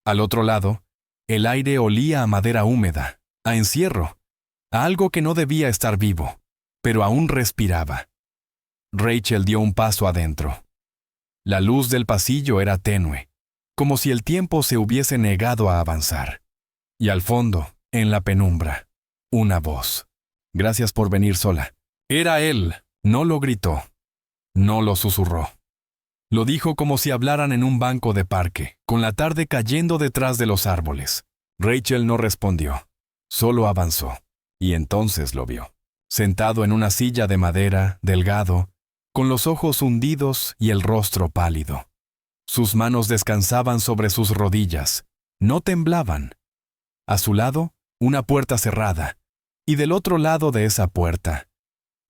Al otro lado, el aire olía a madera húmeda, a encierro, a algo que no debía estar vivo, pero aún respiraba. Rachel dio un paso adentro. La luz del pasillo era tenue, como si el tiempo se hubiese negado a avanzar. Y al fondo, en la penumbra, una voz. Gracias por venir sola. Era él. No lo gritó. No lo susurró. Lo dijo como si hablaran en un banco de parque, con la tarde cayendo detrás de los árboles. Rachel no respondió. Solo avanzó. Y entonces lo vio. Sentado en una silla de madera, delgado, con los ojos hundidos y el rostro pálido. Sus manos descansaban sobre sus rodillas. No temblaban. A su lado, una puerta cerrada, y del otro lado de esa puerta,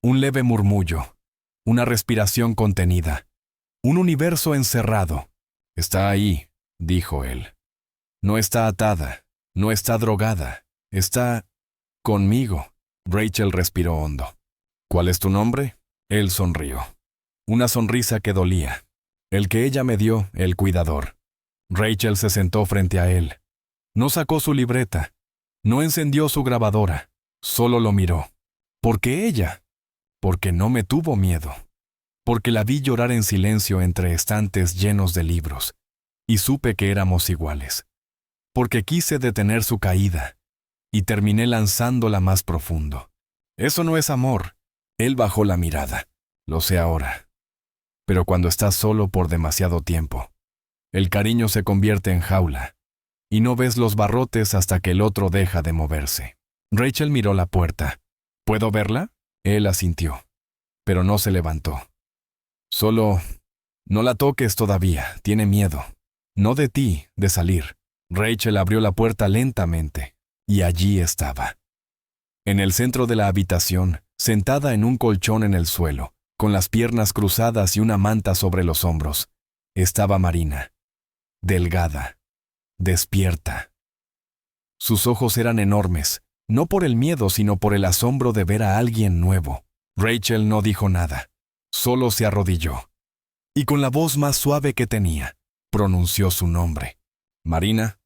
un leve murmullo, una respiración contenida, un universo encerrado. Está ahí, dijo él. No está atada, no está drogada, está conmigo. Rachel respiró hondo. ¿Cuál es tu nombre? Él sonrió. Una sonrisa que dolía. El que ella me dio, el cuidador. Rachel se sentó frente a él. No sacó su libreta. No encendió su grabadora, solo lo miró. ¿Por qué ella? Porque no me tuvo miedo. Porque la vi llorar en silencio entre estantes llenos de libros, y supe que éramos iguales. Porque quise detener su caída, y terminé lanzándola más profundo. Eso no es amor. Él bajó la mirada. Lo sé ahora. Pero cuando estás solo por demasiado tiempo, el cariño se convierte en jaula. Y no ves los barrotes hasta que el otro deja de moverse. Rachel miró la puerta. ¿Puedo verla? Él asintió, pero no se levantó. Solo, no la toques todavía, tiene miedo. No de ti, de salir. Rachel abrió la puerta lentamente, y allí estaba. En el centro de la habitación, sentada en un colchón en el suelo, con las piernas cruzadas y una manta sobre los hombros, estaba Marina, delgada, despierta. Sus ojos eran enormes, no por el miedo, sino por el asombro de ver a alguien nuevo. Rachel no dijo nada, solo se arrodilló. Y con la voz más suave que tenía, pronunció su nombre. Marina.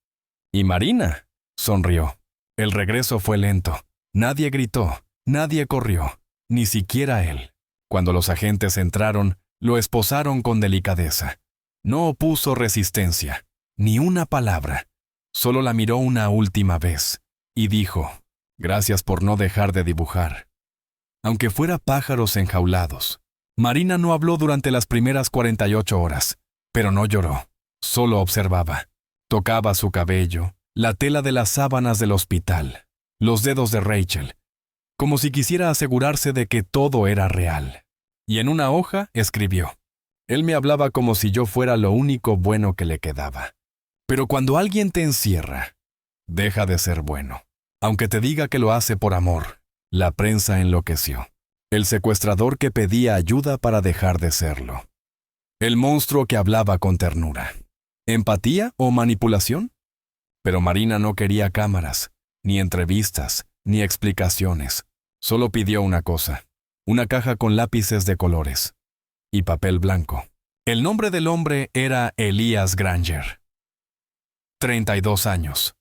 Y Marina sonrió. El regreso fue lento. Nadie gritó, nadie corrió, ni siquiera él. Cuando los agentes entraron, lo esposaron con delicadeza. No opuso resistencia, ni una palabra. Solo la miró una última vez y dijo, gracias por no dejar de dibujar. Aunque fuera pájaros enjaulados. Marina no habló durante las primeras 48 horas, pero no lloró, solo observaba. Tocaba su cabello, la tela de las sábanas del hospital, los dedos de Rachel, como si quisiera asegurarse de que todo era real. Y en una hoja escribió, él me hablaba como si yo fuera lo único bueno que le quedaba. Pero cuando alguien te encierra, deja de ser bueno. Aunque te diga que lo hace por amor, la prensa enloqueció. El secuestrador que pedía ayuda para dejar de serlo. El monstruo que hablaba con ternura. ¿Empatía o manipulación? Pero Marina no quería cámaras, ni entrevistas, ni explicaciones. Solo pidió una cosa, una caja con lápices de colores y papel blanco. El nombre del hombre era Elias Granger. 32 años.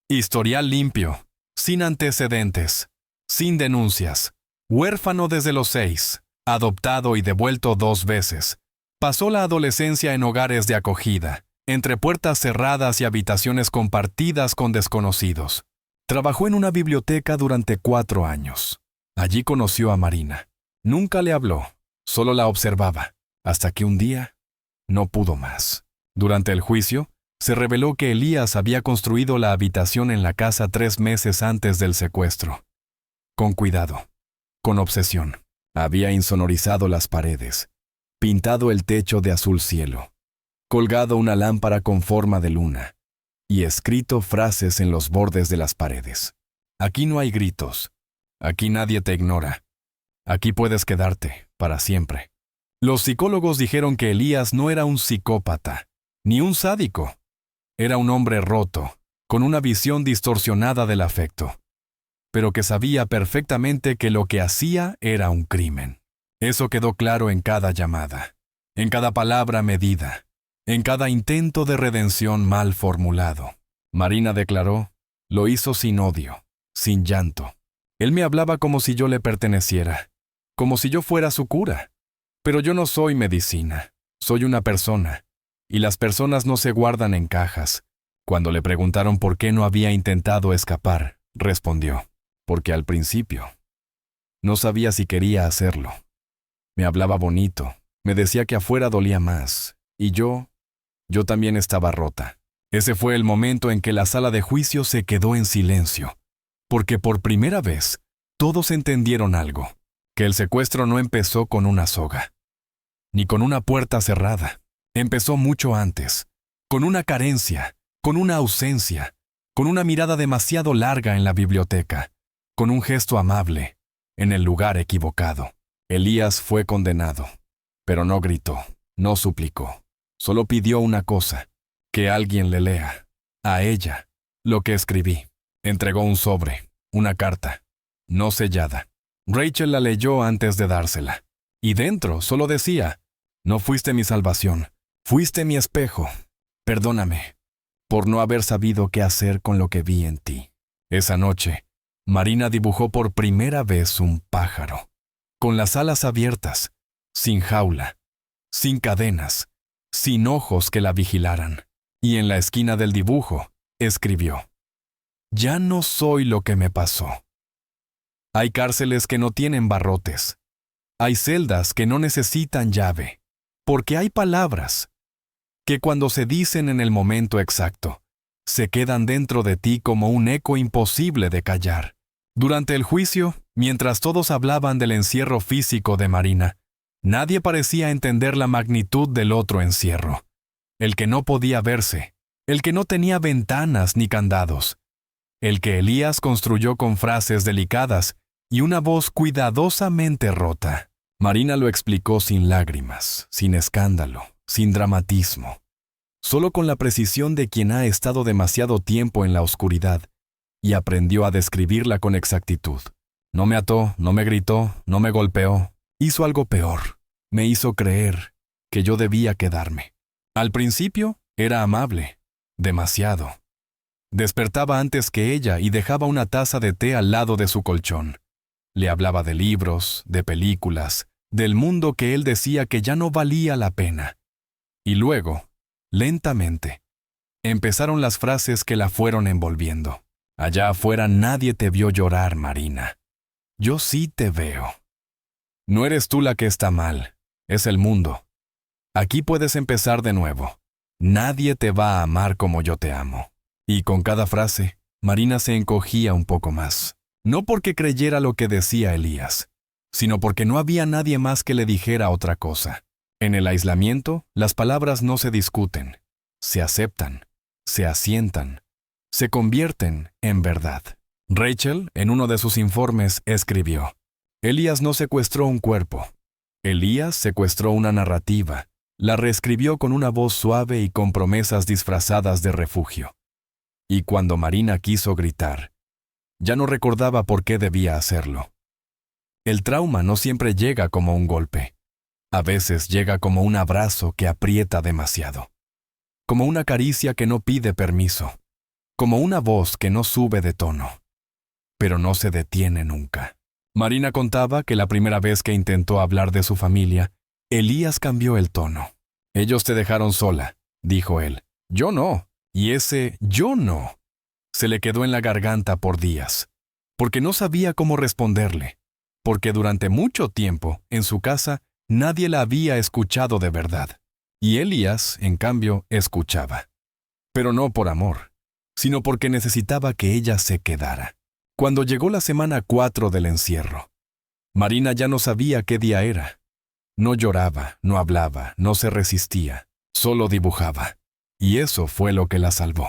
Historial limpio, sin antecedentes, sin denuncias. Huérfano desde los 6, adoptado y devuelto 2 veces. Pasó la adolescencia en hogares de acogida, entre puertas cerradas y habitaciones compartidas con desconocidos. Trabajó en una biblioteca durante 4 años. Allí conoció a Marina. Nunca le habló, solo la observaba, hasta que un día no pudo más. Durante el juicio, se reveló que Elías había construido la habitación en la casa 3 meses antes del secuestro. Con cuidado. Con obsesión. Había insonorizado las paredes, pintado el techo de azul cielo, colgado una lámpara con forma de luna y escrito frases en los bordes de las paredes. Aquí no hay gritos. Aquí nadie te ignora. Aquí puedes quedarte para siempre. Los psicólogos dijeron que Elías no era un psicópata, ni un sádico. Era un hombre roto, con una visión distorsionada del afecto, pero que sabía perfectamente que lo que hacía era un crimen. Eso quedó claro en cada llamada, en cada palabra medida, en cada intento de redención mal formulado. Marina declaró, lo hizo sin odio, sin llanto. Él me hablaba como si yo le perteneciera, como si yo fuera su cura. Pero yo no soy medicina, soy una persona, y las personas no se guardan en cajas. Cuando le preguntaron por qué no había intentado escapar, respondió, porque al principio no sabía si quería hacerlo. Me hablaba bonito, me decía que afuera dolía más, y yo también estaba rota. Ese fue el momento en que la sala de juicio se quedó en silencio, porque por primera vez todos entendieron algo, que el secuestro no empezó con una soga, ni con una puerta cerrada. Empezó mucho antes, con una carencia, con una ausencia, con una mirada demasiado larga en la biblioteca, con un gesto amable, en el lugar equivocado. Elías fue condenado, pero no gritó, no suplicó. Solo pidió una cosa, que alguien le lea, a ella, lo que escribí. Entregó un sobre, una carta, no sellada. Rachel la leyó antes de dársela, y dentro solo decía, no fuiste mi salvación, fuiste mi espejo. Perdóname por no haber sabido qué hacer con lo que vi en ti. Esa noche, Marina dibujó por primera vez un pájaro, con las alas abiertas, sin jaula, sin cadenas, sin ojos que la vigilaran. Y en la esquina del dibujo, escribió, ya no soy lo que me pasó. Hay cárceles que no tienen barrotes. Hay celdas que no necesitan llave, porque hay palabras que cuando se dicen en el momento exacto, se quedan dentro de ti como un eco imposible de callar. Durante el juicio, mientras todos hablaban del encierro físico de Marina, nadie parecía entender la magnitud del otro encierro. El que no podía verse, el que no tenía ventanas ni candados, el que Elías construyó con frases delicadas y una voz cuidadosamente rota. Marina lo explicó sin lágrimas, sin escándalo, sin dramatismo, solo con la precisión de quien ha estado demasiado tiempo en la oscuridad y aprendió a describirla con exactitud. No me ató, no me gritó, no me golpeó. Hizo algo peor. Me hizo creer que yo debía quedarme. Al principio era amable, demasiado. Despertaba antes que ella y dejaba una taza de té al lado de su colchón. Le hablaba de libros, de películas, del mundo que él decía que ya no valía la pena. Y luego, lentamente, empezaron las frases que la fueron envolviendo. Allá afuera nadie te vio llorar, Marina. Yo sí te veo. No eres tú la que está mal, es el mundo. Aquí puedes empezar de nuevo. Nadie te va a amar como yo te amo. Y con cada frase, Marina se encogía un poco más. No porque creyera lo que decía Elías, sino porque no había nadie más que le dijera otra cosa. En el aislamiento, las palabras no se discuten, se aceptan, se asientan, se convierten en verdad. Rachel, en uno de sus informes, escribió: Elías no secuestró un cuerpo. Elías secuestró una narrativa, la reescribió con una voz suave y con promesas disfrazadas de refugio. Y cuando Marina quiso gritar, ya no recordaba por qué debía hacerlo. El trauma no siempre llega como un golpe. A veces llega como un abrazo que aprieta demasiado. Como una caricia que no pide permiso. Como una voz que no sube de tono. Pero no se detiene nunca. Marina contaba que la primera vez que intentó hablar de su familia, Elías cambió el tono. Ellos te dejaron sola, dijo él. Yo no. Y ese yo no se le quedó en la garganta por días, porque no sabía cómo responderle, porque durante mucho tiempo, en su casa, nadie la había escuchado de verdad. Y Elías, en cambio, escuchaba. Pero no por amor, sino porque necesitaba que ella se quedara. Cuando llegó la semana 4 del encierro, Marina ya no sabía qué día era. No lloraba, no hablaba, no se resistía, solo dibujaba. Y eso fue lo que la salvó,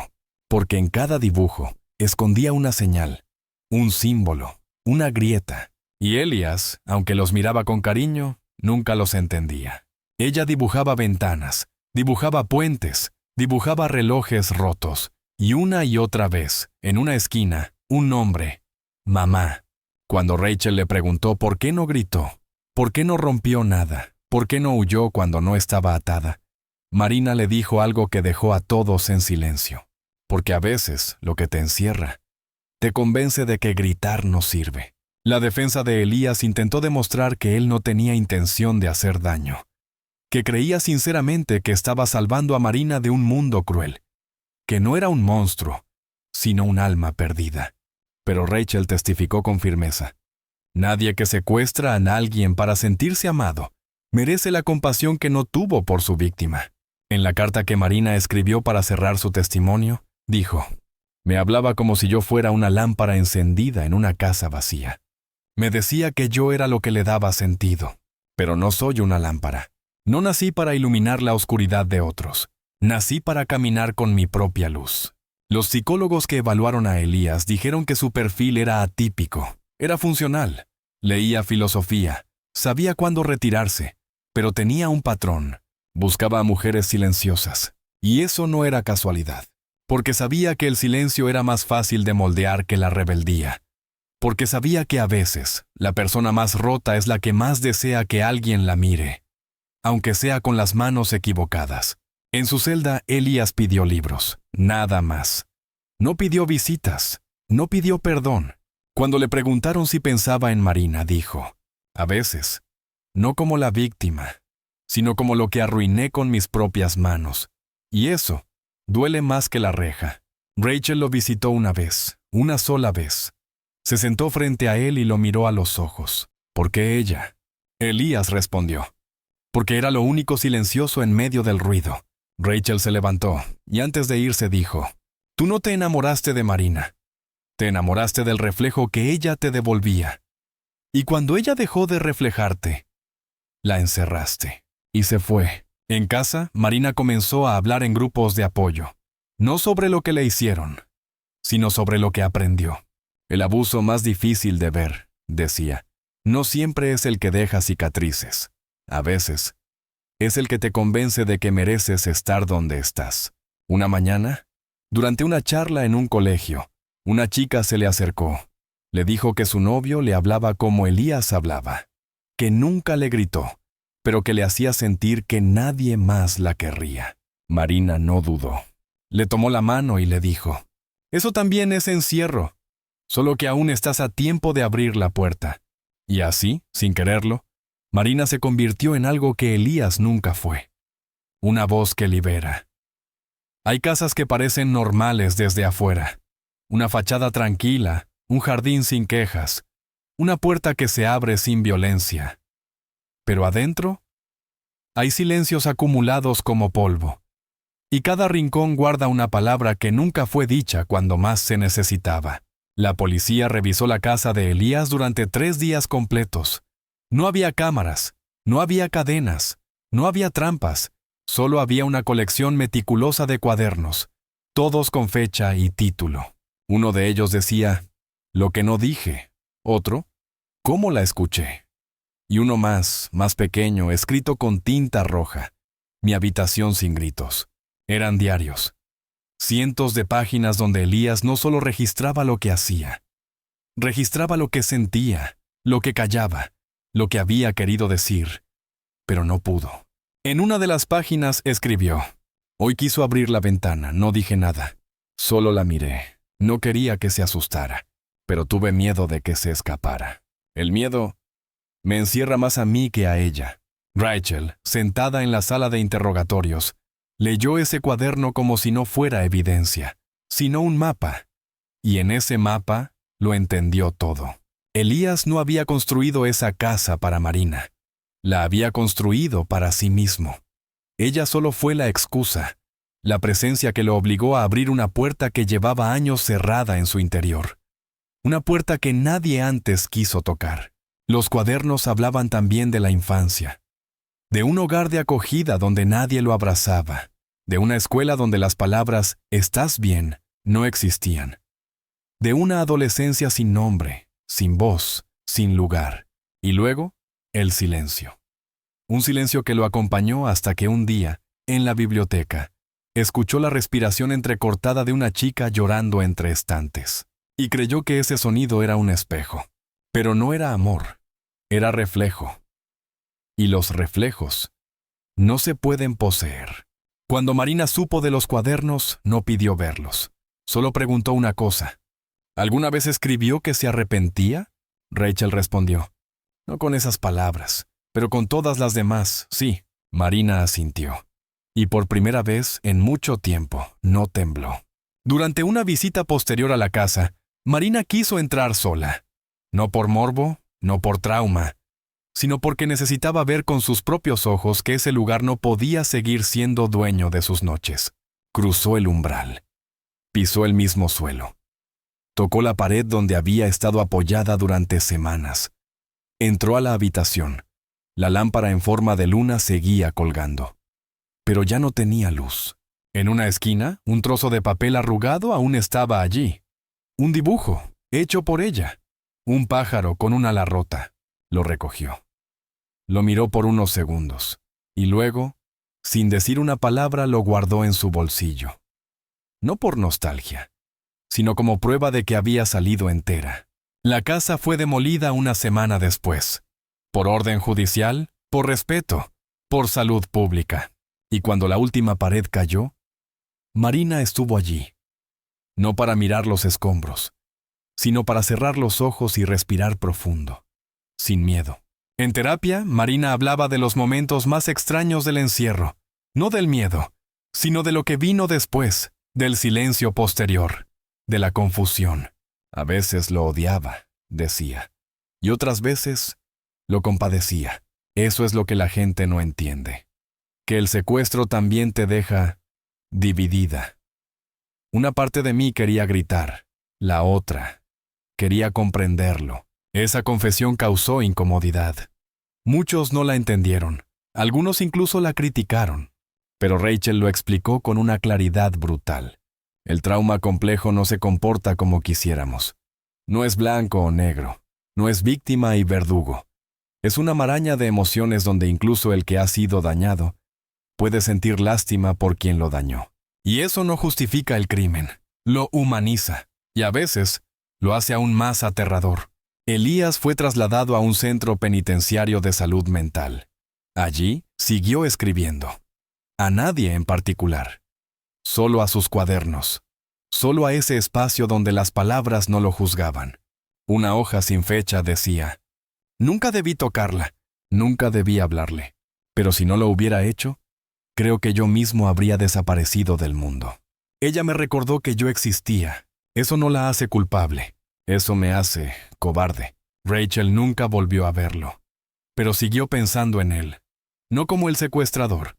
porque en cada dibujo escondía una señal, un símbolo, una grieta. Y Elías, aunque los miraba con cariño, nunca los entendía. Ella dibujaba ventanas, dibujaba puentes, dibujaba relojes rotos, y una y otra vez, en una esquina, un nombre: mamá. Cuando Rachel le preguntó por qué no gritó, por qué no rompió nada, por qué no huyó cuando no estaba atada, Marina le dijo algo que dejó a todos en silencio. Porque a veces lo que te encierra te convence de que gritar no sirve. La defensa de Elías intentó demostrar que él no tenía intención de hacer daño, que creía sinceramente que estaba salvando a Marina de un mundo cruel, que no era un monstruo, sino un alma perdida. Pero Rachel testificó con firmeza: nadie que secuestra a alguien para sentirse amado merece la compasión que no tuvo por su víctima. En la carta que Marina escribió para cerrar su testimonio, dijo: me hablaba como si yo fuera una lámpara encendida en una casa vacía. Me decía que yo era lo que le daba sentido, pero no soy una lámpara. No nací para iluminar la oscuridad de otros. Nací para caminar con mi propia luz. Los psicólogos que evaluaron a Elías dijeron que su perfil era atípico, era funcional. Leía filosofía, sabía cuándo retirarse, pero tenía un patrón. Buscaba a mujeres silenciosas, y eso no era casualidad, porque sabía que el silencio era más fácil de moldear que la rebeldía, porque sabía que a veces la persona más rota es la que más desea que alguien la mire, aunque sea con las manos equivocadas. En su celda, Elías pidió libros, nada más. No pidió visitas, no pidió perdón. Cuando le preguntaron si pensaba en Marina, dijo: a veces, no como la víctima, sino como lo que arruiné con mis propias manos. Y eso duele más que la reja. Rachel lo visitó una vez, una sola vez. Se sentó frente a él y lo miró a los ojos. ¿Por qué ella? Elías respondió: porque era lo único silencioso en medio del ruido. Rachel se levantó, y antes de irse dijo: tú no te enamoraste de Marina. Te enamoraste del reflejo que ella te devolvía. Y cuando ella dejó de reflejarte, la encerraste. Y se fue. En casa, Marina comenzó a hablar en grupos de apoyo. No sobre lo que le hicieron, sino sobre lo que aprendió. El abuso más difícil de ver, decía, no siempre es el que deja cicatrices. A veces, es el que te convence de que mereces estar donde estás. Una mañana, durante una charla en un colegio, una chica se le acercó. Le dijo que su novio le hablaba como Elías hablaba, que nunca le gritó, pero que le hacía sentir que nadie más la querría. Marina no dudó. Le tomó la mano y le dijo, «Eso también es encierro, solo que aún estás a tiempo de abrir la puerta». Y así, sin quererlo, Marina se convirtió en algo que Elías nunca fue. Una voz que libera. Hay casas que parecen normales desde afuera. Una fachada tranquila, un jardín sin quejas, una puerta que se abre sin violencia. Pero adentro, hay silencios acumulados como polvo. Y cada rincón guarda una palabra que nunca fue dicha cuando más se necesitaba. La policía revisó la casa de Elías durante 3 días completos. No había cámaras, no había cadenas, no había trampas, solo había una colección meticulosa de cuadernos, todos con fecha y título. Uno de ellos decía, «Lo que no dije». Otro, «¿Cómo la escuché?». Y uno más pequeño, escrito con tinta roja, «Mi habitación sin gritos». Eran diarios. Cientos de páginas donde Elías no solo registraba lo que hacía, registraba lo que sentía, lo que callaba, lo que había querido decir, pero no pudo. En una de las páginas escribió, «Hoy quiso abrir la ventana, no dije nada. Solo la miré. No quería que se asustara, pero tuve miedo de que se escapara. El miedo me encierra más a mí que a ella». Rachel, sentada en la sala de interrogatorios, leyó ese cuaderno como si no fuera evidencia, sino un mapa. Y en ese mapa lo entendió todo. Elías no había construido esa casa para Marina. La había construido para sí mismo. Ella solo fue la excusa, la presencia que lo obligó a abrir una puerta que llevaba años cerrada en su interior. Una puerta que nadie antes quiso tocar. Los cuadernos hablaban también de la infancia, de un hogar de acogida donde nadie lo abrazaba, de una escuela donde las palabras «estás bien» no existían, de una adolescencia sin nombre, sin voz, sin lugar, y luego, el silencio. Un silencio que lo acompañó hasta que un día, en la biblioteca, escuchó la respiración entrecortada de una chica llorando entre estantes, y creyó que ese sonido era un espejo. Pero no era amor, era reflejo. Y los reflejos no se pueden poseer. Cuando Marina supo de los cuadernos, no pidió verlos. Solo preguntó una cosa. ¿Alguna vez escribió que se arrepentía? Rachel respondió. No con esas palabras, pero con todas las demás, sí. Marina asintió. Y por primera vez en mucho tiempo, no tembló. Durante una visita posterior a la casa, Marina quiso entrar sola. No por morbo, no por trauma, sino porque necesitaba ver con sus propios ojos que ese lugar no podía seguir siendo dueño de sus noches. Cruzó el umbral. Pisó el mismo suelo. Tocó la pared donde había estado apoyada durante semanas. Entró a la habitación. La lámpara en forma de luna seguía colgando. Pero ya no tenía luz. En una esquina, un trozo de papel arrugado aún estaba allí. Un dibujo, hecho por ella. Un pájaro con un ala rota. Lo recogió. Lo miró por unos segundos, y luego, sin decir una palabra, lo guardó en su bolsillo. No por nostalgia, sino como prueba de que había salido entera. La casa fue demolida una semana después, por orden judicial, por respeto, por salud pública. Y cuando la última pared cayó, Marina estuvo allí, no para mirar los escombros, sino para cerrar los ojos y respirar profundo, sin miedo. En terapia, Marina hablaba de los momentos más extraños del encierro, no del miedo, sino de lo que vino después, del silencio posterior, de la confusión. A veces lo odiaba, decía, y otras veces lo compadecía. Eso es lo que la gente no entiende. Que el secuestro también te deja dividida. Una parte de mí quería gritar, la otra quería comprenderlo. Esa confesión causó incomodidad. Muchos no la entendieron, algunos incluso la criticaron, pero Rachel lo explicó con una claridad brutal. El trauma complejo no se comporta como quisiéramos. No es blanco o negro, No es víctima y verdugo. Es una maraña de emociones donde incluso el que ha sido dañado puede sentir lástima por quien lo dañó. Y eso no justifica el crimen, lo humaniza, y a veces lo hace aún más aterrador. Elías fue trasladado a un centro penitenciario de salud mental. Allí siguió escribiendo. A nadie en particular. Solo a sus cuadernos. Solo a ese espacio donde las palabras no lo juzgaban. Una hoja sin fecha decía: nunca debí tocarla, nunca debí hablarle. Pero si no lo hubiera hecho, creo que yo mismo habría desaparecido del mundo. Ella me recordó que yo existía. Eso no la hace culpable. Eso me hace cobarde. Rachel nunca volvió a verlo. Pero siguió pensando en él. No como el secuestrador,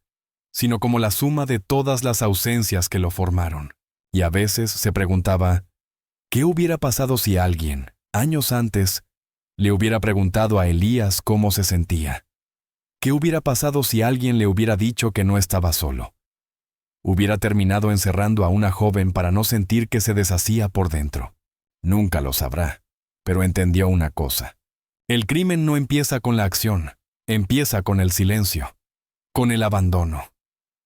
sino como la suma de todas las ausencias que lo formaron. Y a veces se preguntaba, ¿qué hubiera pasado si alguien, años antes, le hubiera preguntado a Elías cómo se sentía? ¿Qué hubiera pasado si alguien le hubiera dicho que no estaba solo? Hubiera terminado encerrando a una joven para no sentir que se deshacía por dentro. Nunca lo sabrá, pero entendió una cosa. El crimen no empieza con la acción, empieza con el silencio, con el abandono,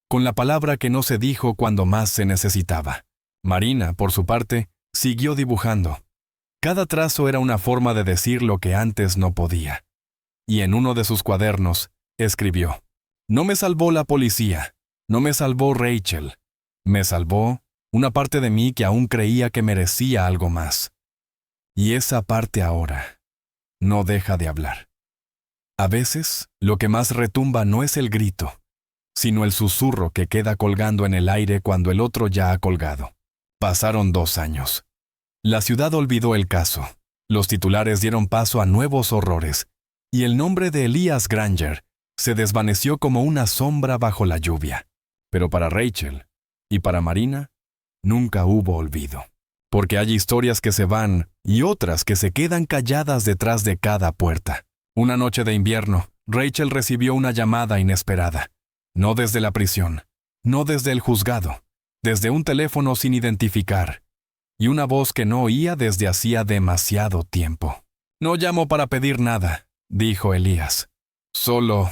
con la palabra que no se dijo cuando más se necesitaba. Marina, por su parte, siguió dibujando. Cada trazo era una forma de decir lo que antes no podía. Y en uno de sus cuadernos, escribió: no me salvó la policía, no me salvó Rachel, me salvó una parte de mí que aún creía que merecía algo más. Y esa parte ahora no deja de hablar. A veces, lo que más retumba no es el grito, sino el susurro que queda colgando en el aire cuando el otro ya ha colgado. Pasaron 2 años. La ciudad olvidó el caso. Los titulares dieron paso a nuevos horrores, y el nombre de Elías Granger se desvaneció como una sombra bajo la lluvia. Pero para Rachel y para Marina, nunca hubo olvido. Porque hay historias que se van y otras que se quedan calladas detrás de cada puerta. Una noche de invierno, Rachel recibió una llamada inesperada. No desde la prisión, no desde el juzgado, desde un teléfono sin identificar, y una voz que no oía desde hacía demasiado tiempo. No llamo para pedir nada, dijo Elías. Solo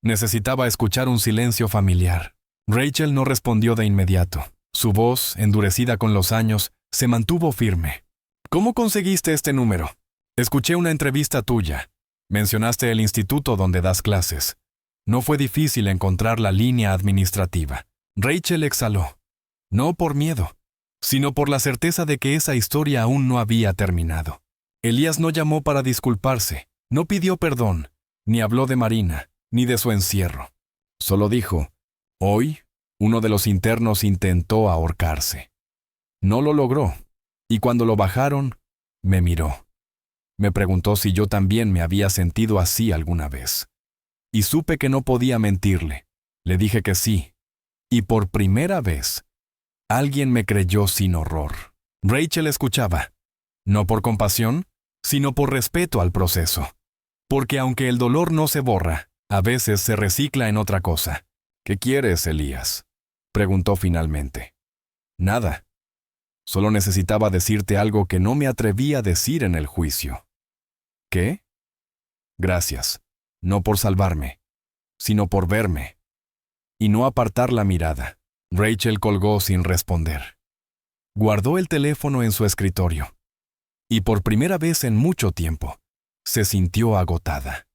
necesitaba escuchar un silencio familiar. Rachel no respondió de inmediato. Su voz, endurecida con los años, se mantuvo firme. ¿Cómo conseguiste este número? Escuché una entrevista tuya. Mencionaste el instituto donde das clases. No fue difícil encontrar la línea administrativa. Rachel exhaló. No por miedo, sino por la certeza de que esa historia aún no había terminado. Elías no llamó para disculparse, no pidió perdón, ni habló de Marina, ni de su encierro. Solo dijo: hoy, uno de los internos intentó ahorcarse. No lo logró, y cuando lo bajaron, me miró. Me preguntó si yo también me había sentido así alguna vez. Y supe que no podía mentirle. Le dije que sí. Y por primera vez, alguien me creyó sin horror. Rachel escuchaba, no por compasión, sino por respeto al proceso. Porque aunque el dolor no se borra, a veces se recicla en otra cosa. ¿Qué quieres, Elías?, preguntó finalmente. Nada. Solo necesitaba decirte algo que no me atreví a decir en el juicio. ¿Qué? Gracias. No por salvarme, sino por verme. Y no apartar la mirada. Rachel colgó sin responder. Guardó el teléfono en su escritorio. Y por primera vez en mucho tiempo, se sintió agotada.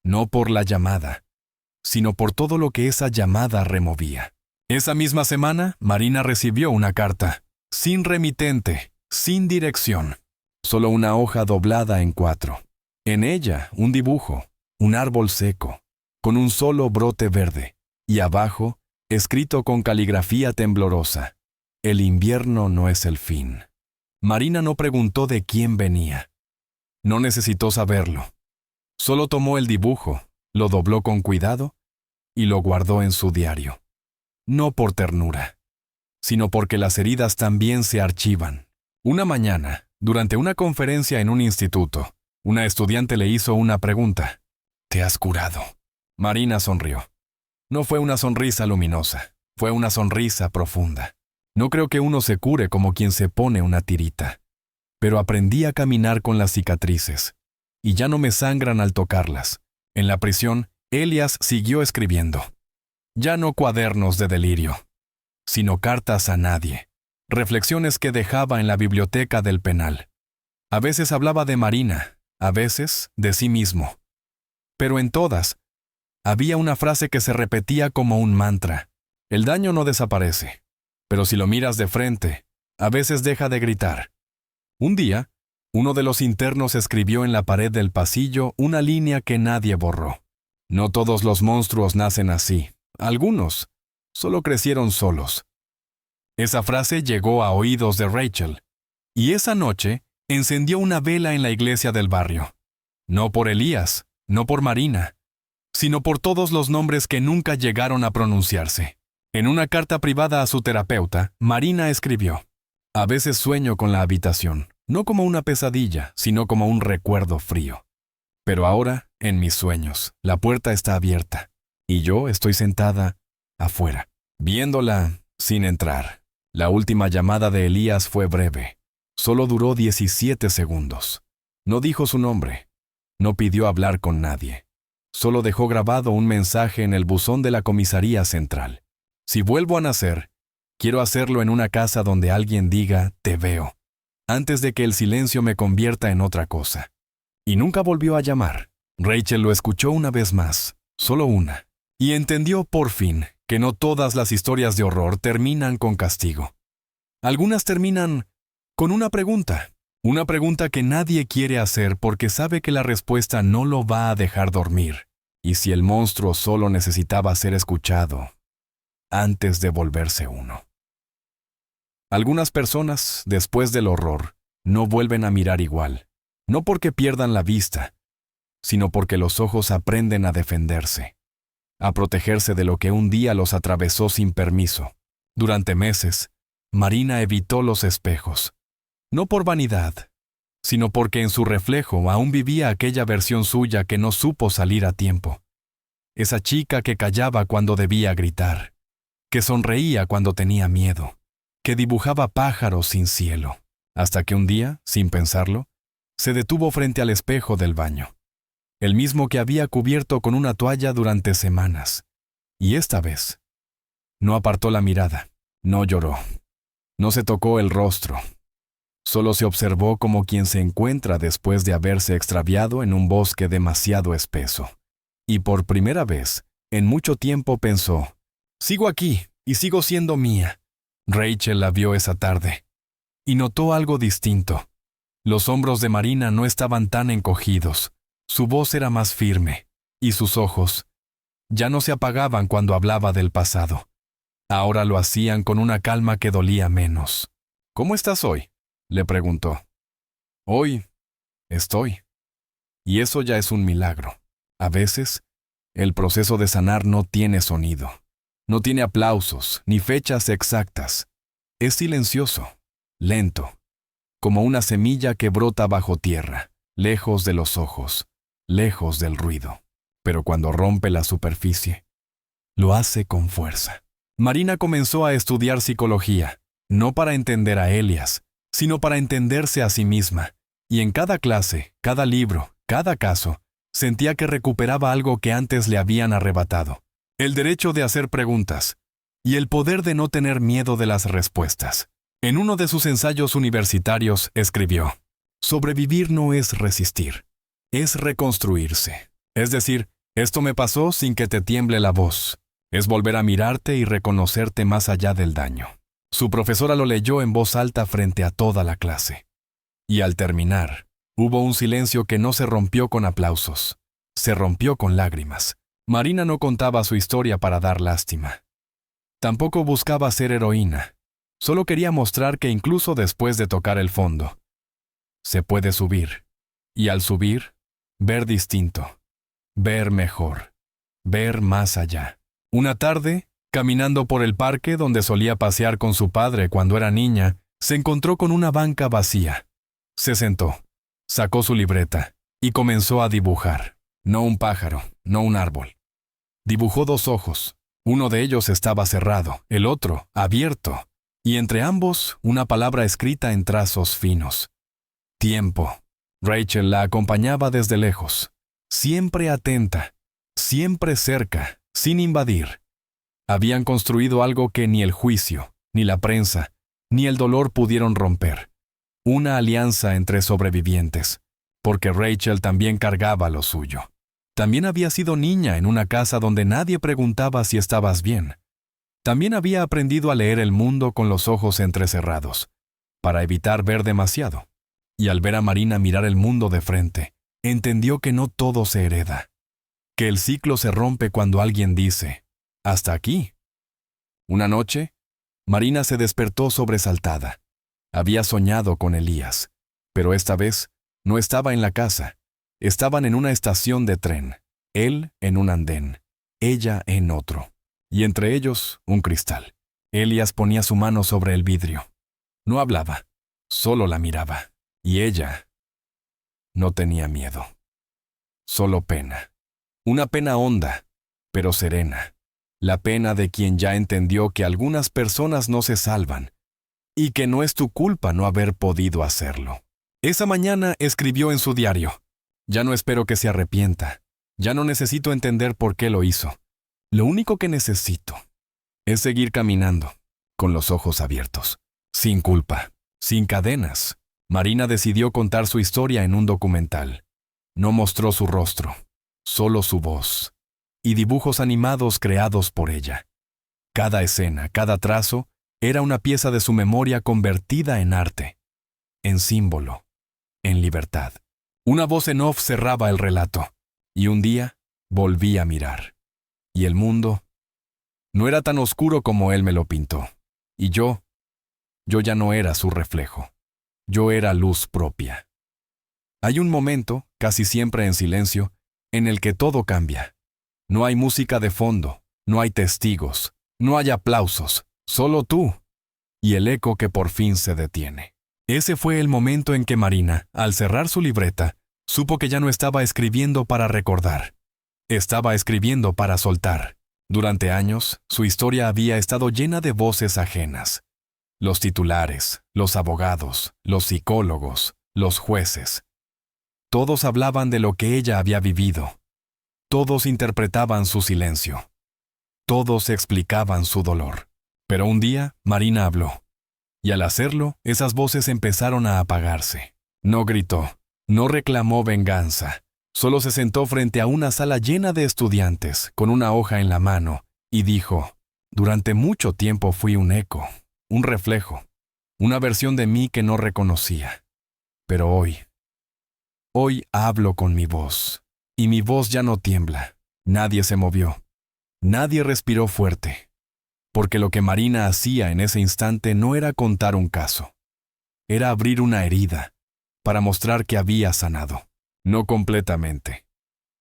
No por la llamada, sino por todo lo que esa llamada removía. Esa misma semana, Marina recibió una carta, sin remitente, sin dirección, solo una hoja doblada en 4. En ella, un dibujo, un árbol seco, con un solo brote verde, y abajo, escrito con caligrafía temblorosa: el invierno no es el fin. Marina no preguntó de quién venía. No necesitó saberlo. Solo tomó el dibujo, lo dobló con cuidado y lo guardó en su diario. No por ternura, sino porque las heridas también se archivan. Una mañana, durante una conferencia en un instituto, una estudiante le hizo una pregunta. ¿Te has curado? Marina sonrió. No fue una sonrisa luminosa, fue una sonrisa profunda. No creo que uno se cure como quien se pone una tirita, pero aprendí a caminar con las cicatrices, y ya no me sangran al tocarlas. En la prisión, Elias siguió escribiendo. Ya no cuadernos de delirio, sino cartas a nadie, reflexiones que dejaba en la biblioteca del penal. A veces hablaba de Marina, a veces de sí mismo. Pero en todas, había una frase que se repetía como un mantra. El daño no desaparece, pero si lo miras de frente, a veces deja de gritar. Un día, uno de los internos escribió en la pared del pasillo una línea que nadie borró. No todos los monstruos nacen así. Algunos solo crecieron solos. Esa frase llegó a oídos de Rachel, y esa noche encendió una vela en la iglesia del barrio. No por Elías, no por Marina, sino por todos los nombres que nunca llegaron a pronunciarse. En una carta privada a su terapeuta, Marina escribió: a veces sueño con la habitación, no como una pesadilla, sino como un recuerdo frío. Pero ahora, en mis sueños, la puerta está abierta, y yo estoy sentada afuera, viéndola sin entrar. La última llamada de Elías fue breve. Solo duró 17 segundos. No dijo su nombre. No pidió hablar con nadie. Solo dejó grabado un mensaje en el buzón de la comisaría central. Si vuelvo a nacer, quiero hacerlo en una casa donde alguien diga, te veo, antes de que el silencio me convierta en otra cosa. Y nunca volvió a llamar. Rachel lo escuchó una vez más, solo una, y entendió por fin que no todas las historias de horror terminan con castigo. Algunas terminan con una pregunta que nadie quiere hacer porque sabe que la respuesta no lo va a dejar dormir. Y si el monstruo solo necesitaba ser escuchado antes de volverse uno. Algunas personas, después del horror, no vuelven a mirar igual, no porque pierdan la vista, sino porque los ojos aprenden a defenderse, a protegerse de lo que un día los atravesó sin permiso. Durante meses, Marina evitó los espejos, no por vanidad, sino porque en su reflejo aún vivía aquella versión suya que no supo salir a tiempo. Esa chica que callaba cuando debía gritar, que sonreía cuando tenía miedo, que dibujaba pájaros sin cielo, hasta que un día, sin pensarlo, se detuvo frente al espejo del baño, el mismo que había cubierto con una toalla durante semanas, y esta vez no apartó la mirada, no lloró, no se tocó el rostro, solo se observó como quien se encuentra después de haberse extraviado en un bosque demasiado espeso. Y por primera vez, en mucho tiempo pensó, sigo aquí y sigo siendo mía. Rachel la vio esa tarde y notó algo distinto. Los hombros de Marina no estaban tan encogidos, su voz era más firme, y sus ojos ya no se apagaban cuando hablaba del pasado. Ahora lo hacían con una calma que dolía menos. ¿Cómo estás hoy?, le preguntó. Hoy estoy. Y eso ya es un milagro. A veces, el proceso de sanar no tiene sonido, no tiene aplausos ni fechas exactas. Es silencioso, lento, como una semilla que brota bajo tierra, lejos de los ojos, lejos del ruido. Pero cuando rompe la superficie, lo hace con fuerza. Marina comenzó a estudiar psicología, no para entender a Elias, sino para entenderse a sí misma. Y en cada clase, cada libro, cada caso, sentía que recuperaba algo que antes le habían arrebatado. El derecho de hacer preguntas y el poder de no tener miedo de las respuestas. En uno de sus ensayos universitarios escribió: sobrevivir no es resistir, es reconstruirse. Es decir, esto me pasó sin que te tiemble la voz. Es volver a mirarte y reconocerte más allá del daño. Su profesora lo leyó en voz alta frente a toda la clase. Y al terminar, hubo un silencio que no se rompió con aplausos, se rompió con lágrimas. Marina no contaba su historia para dar lástima. Tampoco buscaba ser heroína. Solo quería mostrar que incluso después de tocar el fondo, se puede subir. Y al subir, ver distinto, ver mejor, ver más allá. Una tarde, caminando por el parque donde solía pasear con su padre cuando era niña, se encontró con una banca vacía. Se sentó, sacó su libreta y comenzó a dibujar. No un pájaro, no un árbol. Dibujó 2 ojos. Uno de ellos estaba cerrado, el otro abierto, y entre ambos una palabra escrita en trazos finos. Tiempo. Rachel la acompañaba desde lejos, siempre atenta, siempre cerca, sin invadir. Habían construido algo que ni el juicio, ni la prensa, ni el dolor pudieron romper. Una alianza entre sobrevivientes, porque Rachel también cargaba lo suyo. También había sido niña en una casa donde nadie preguntaba si estabas bien. También había aprendido a leer el mundo con los ojos entrecerrados, para evitar ver demasiado. Y al ver a Marina mirar el mundo de frente, entendió que no todo se hereda, que el ciclo se rompe cuando alguien dice, «Hasta aquí». Una noche, Marina se despertó sobresaltada. Había soñado con Elías, pero esta vez no estaba en la casa. Estaban en una estación de tren, él en un andén, ella en otro, y entre ellos un cristal. Elías ponía su mano sobre el vidrio. No hablaba, solo la miraba. Y ella no tenía miedo, solo pena. Una pena honda, pero serena. La pena de quien ya entendió que algunas personas no se salvan y que no es tu culpa no haber podido hacerlo. Esa mañana escribió en su diario, «Ya no espero que se arrepienta. Ya no necesito entender por qué lo hizo. Lo único que necesito es seguir caminando, con los ojos abiertos, sin culpa, sin cadenas». Marina decidió contar su historia en un documental. No mostró su rostro, solo su voz, y dibujos animados creados por ella. Cada escena, cada trazo, era una pieza de su memoria convertida en arte, en símbolo, en libertad. Una voz en off cerraba el relato, y un día volví a mirar. Y el mundo no era tan oscuro como él me lo pintó, y yo ya no era su reflejo. Yo era luz propia. Hay un momento, casi siempre en silencio, en el que todo cambia. No hay música de fondo, no hay testigos, no hay aplausos, solo tú y el eco que por fin se detiene. Ese fue el momento en que Marina, al cerrar su libreta, supo que ya no estaba escribiendo para recordar. Estaba escribiendo para soltar. Durante años, su historia había estado llena de voces ajenas. Los titulares, los abogados, los psicólogos, los jueces. Todos hablaban de lo que ella había vivido. Todos interpretaban su silencio. Todos explicaban su dolor. Pero un día, Marina habló. Y al hacerlo, esas voces empezaron a apagarse. No gritó, no reclamó venganza. Solo se sentó frente a una sala llena de estudiantes, con una hoja en la mano, y dijo, «Durante mucho tiempo fui un eco. Un reflejo, una versión de mí que no reconocía. Pero hoy hablo con mi voz, y mi voz ya no tiembla. Nadie se movió, nadie respiró fuerte, porque lo que Marina hacía en ese instante no era contar un caso, era abrir una herida, para mostrar que había sanado, no completamente,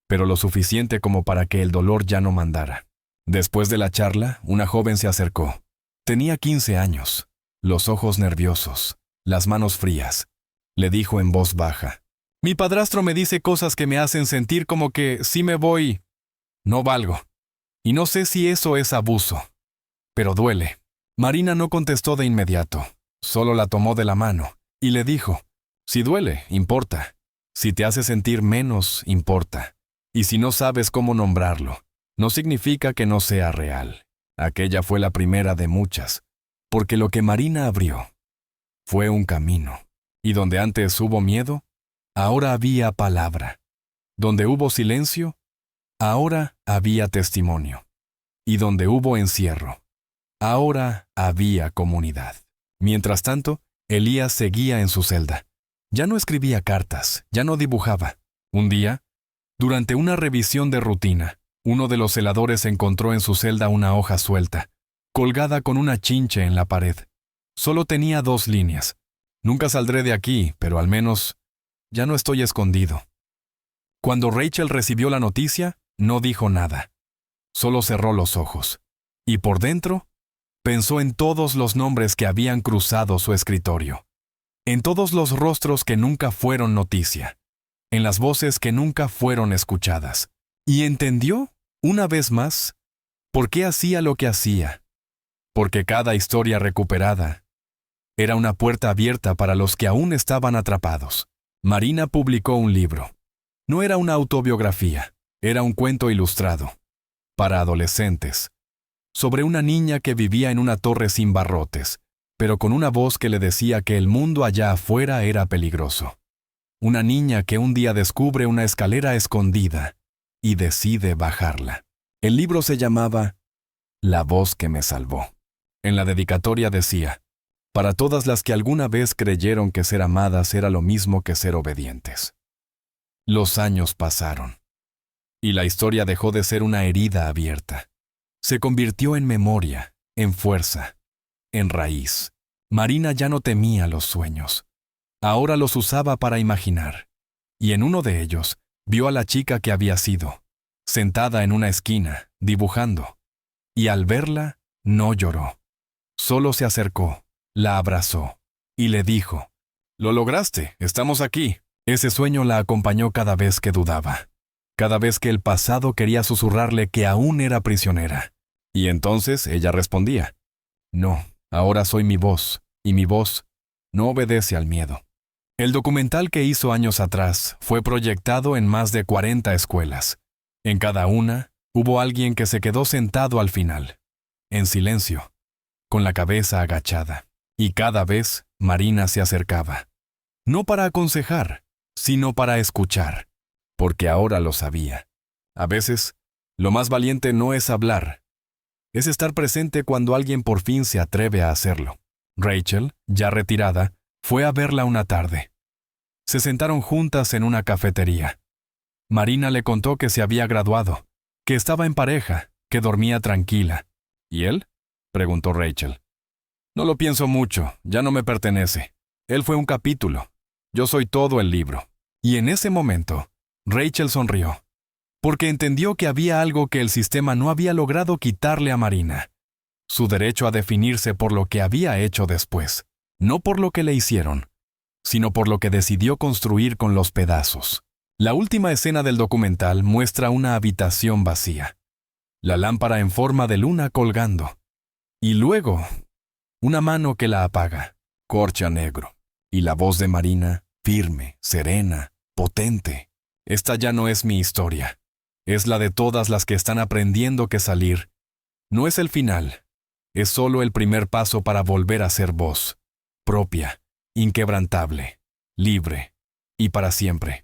pero lo suficiente como para que el dolor ya no mandara. Después de la charla, una joven se acercó. Tenía 15 años, los ojos nerviosos, las manos frías. Le dijo en voz baja, «Mi padrastro me dice cosas que me hacen sentir como que si me voy, no valgo. Y no sé si eso es abuso, pero duele». Marina no contestó de inmediato, solo la tomó de la mano y le dijo, «Si duele, importa. Si te hace sentir menos, importa. Y si no sabes cómo nombrarlo, no significa que no sea real». Aquella fue la primera de muchas, porque lo que Marina abrió fue un camino, y donde antes hubo miedo, ahora había palabra. Donde hubo silencio, ahora había testimonio. Y donde hubo encierro, ahora había comunidad. Mientras tanto, Elías seguía en su celda. Ya no escribía cartas, ya no dibujaba. Un día, durante una revisión de rutina, uno de los celadores encontró en su celda una hoja suelta, colgada con una chinche en la pared. Solo tenía 2 líneas. «Nunca saldré de aquí, pero al menos ya no estoy escondido». Cuando Rachel recibió la noticia, no dijo nada. Solo cerró los ojos. Y por dentro, pensó en todos los nombres que habían cruzado su escritorio. En todos los rostros que nunca fueron noticia. En las voces que nunca fueron escuchadas. Y entendió, una vez más, por qué hacía lo que hacía. Porque cada historia recuperada era una puerta abierta para los que aún estaban atrapados. Marina publicó un libro. No era una autobiografía, era un cuento ilustrado, para adolescentes, sobre una niña que vivía en una torre sin barrotes, pero con una voz que le decía que el mundo allá afuera era peligroso. Una niña que un día descubre una escalera escondida y decide bajarla. El libro se llamaba La voz que me salvó. En la dedicatoria decía: para todas las que alguna vez creyeron que ser amadas era lo mismo que ser obedientes. Los años pasaron, y la historia dejó de ser una herida abierta. Se convirtió en memoria, en fuerza, en raíz. Marina ya no temía los sueños. Ahora los usaba para imaginar. Y en uno de ellos, vio a la chica que había sido, sentada en una esquina, dibujando. Y al verla, no lloró. Solo se acercó, la abrazó, y le dijo: «Lo lograste, estamos aquí». Ese sueño la acompañó cada vez que dudaba, cada vez que el pasado quería susurrarle que aún era prisionera. Y entonces ella respondía: «No, ahora soy mi voz, y mi voz no obedece al miedo». El documental que hizo años atrás fue proyectado en más de 40 escuelas. En cada una, hubo alguien que se quedó sentado al final, en silencio, con la cabeza agachada. Y cada vez Marina se acercaba. No para aconsejar, sino para escuchar, porque ahora lo sabía. A veces, lo más valiente no es hablar, es estar presente cuando alguien por fin se atreve a hacerlo. Rachel, ya retirada, fue a verla una tarde. Se sentaron juntas en una cafetería. Marina le contó que se había graduado, que estaba en pareja, que dormía tranquila. ¿Y él?, preguntó Rachel. «No lo pienso mucho, ya no me pertenece. Él fue un capítulo. Yo soy todo el libro». Y en ese momento, Rachel sonrió, porque entendió que había algo que el sistema no había logrado quitarle a Marina: su derecho a definirse por lo que había hecho después, no por lo que le hicieron, sino por lo que decidió construir con los pedazos. La última escena del documental muestra una habitación vacía, la lámpara en forma de luna colgando, y luego una mano que la apaga, corcha negro, y la voz de Marina, firme, serena, potente. «Esta ya no es mi historia, es la de todas las que están aprendiendo que salir no es el final, es solo el primer paso para volver a ser voz, propia, inquebrantable, libre, y para siempre».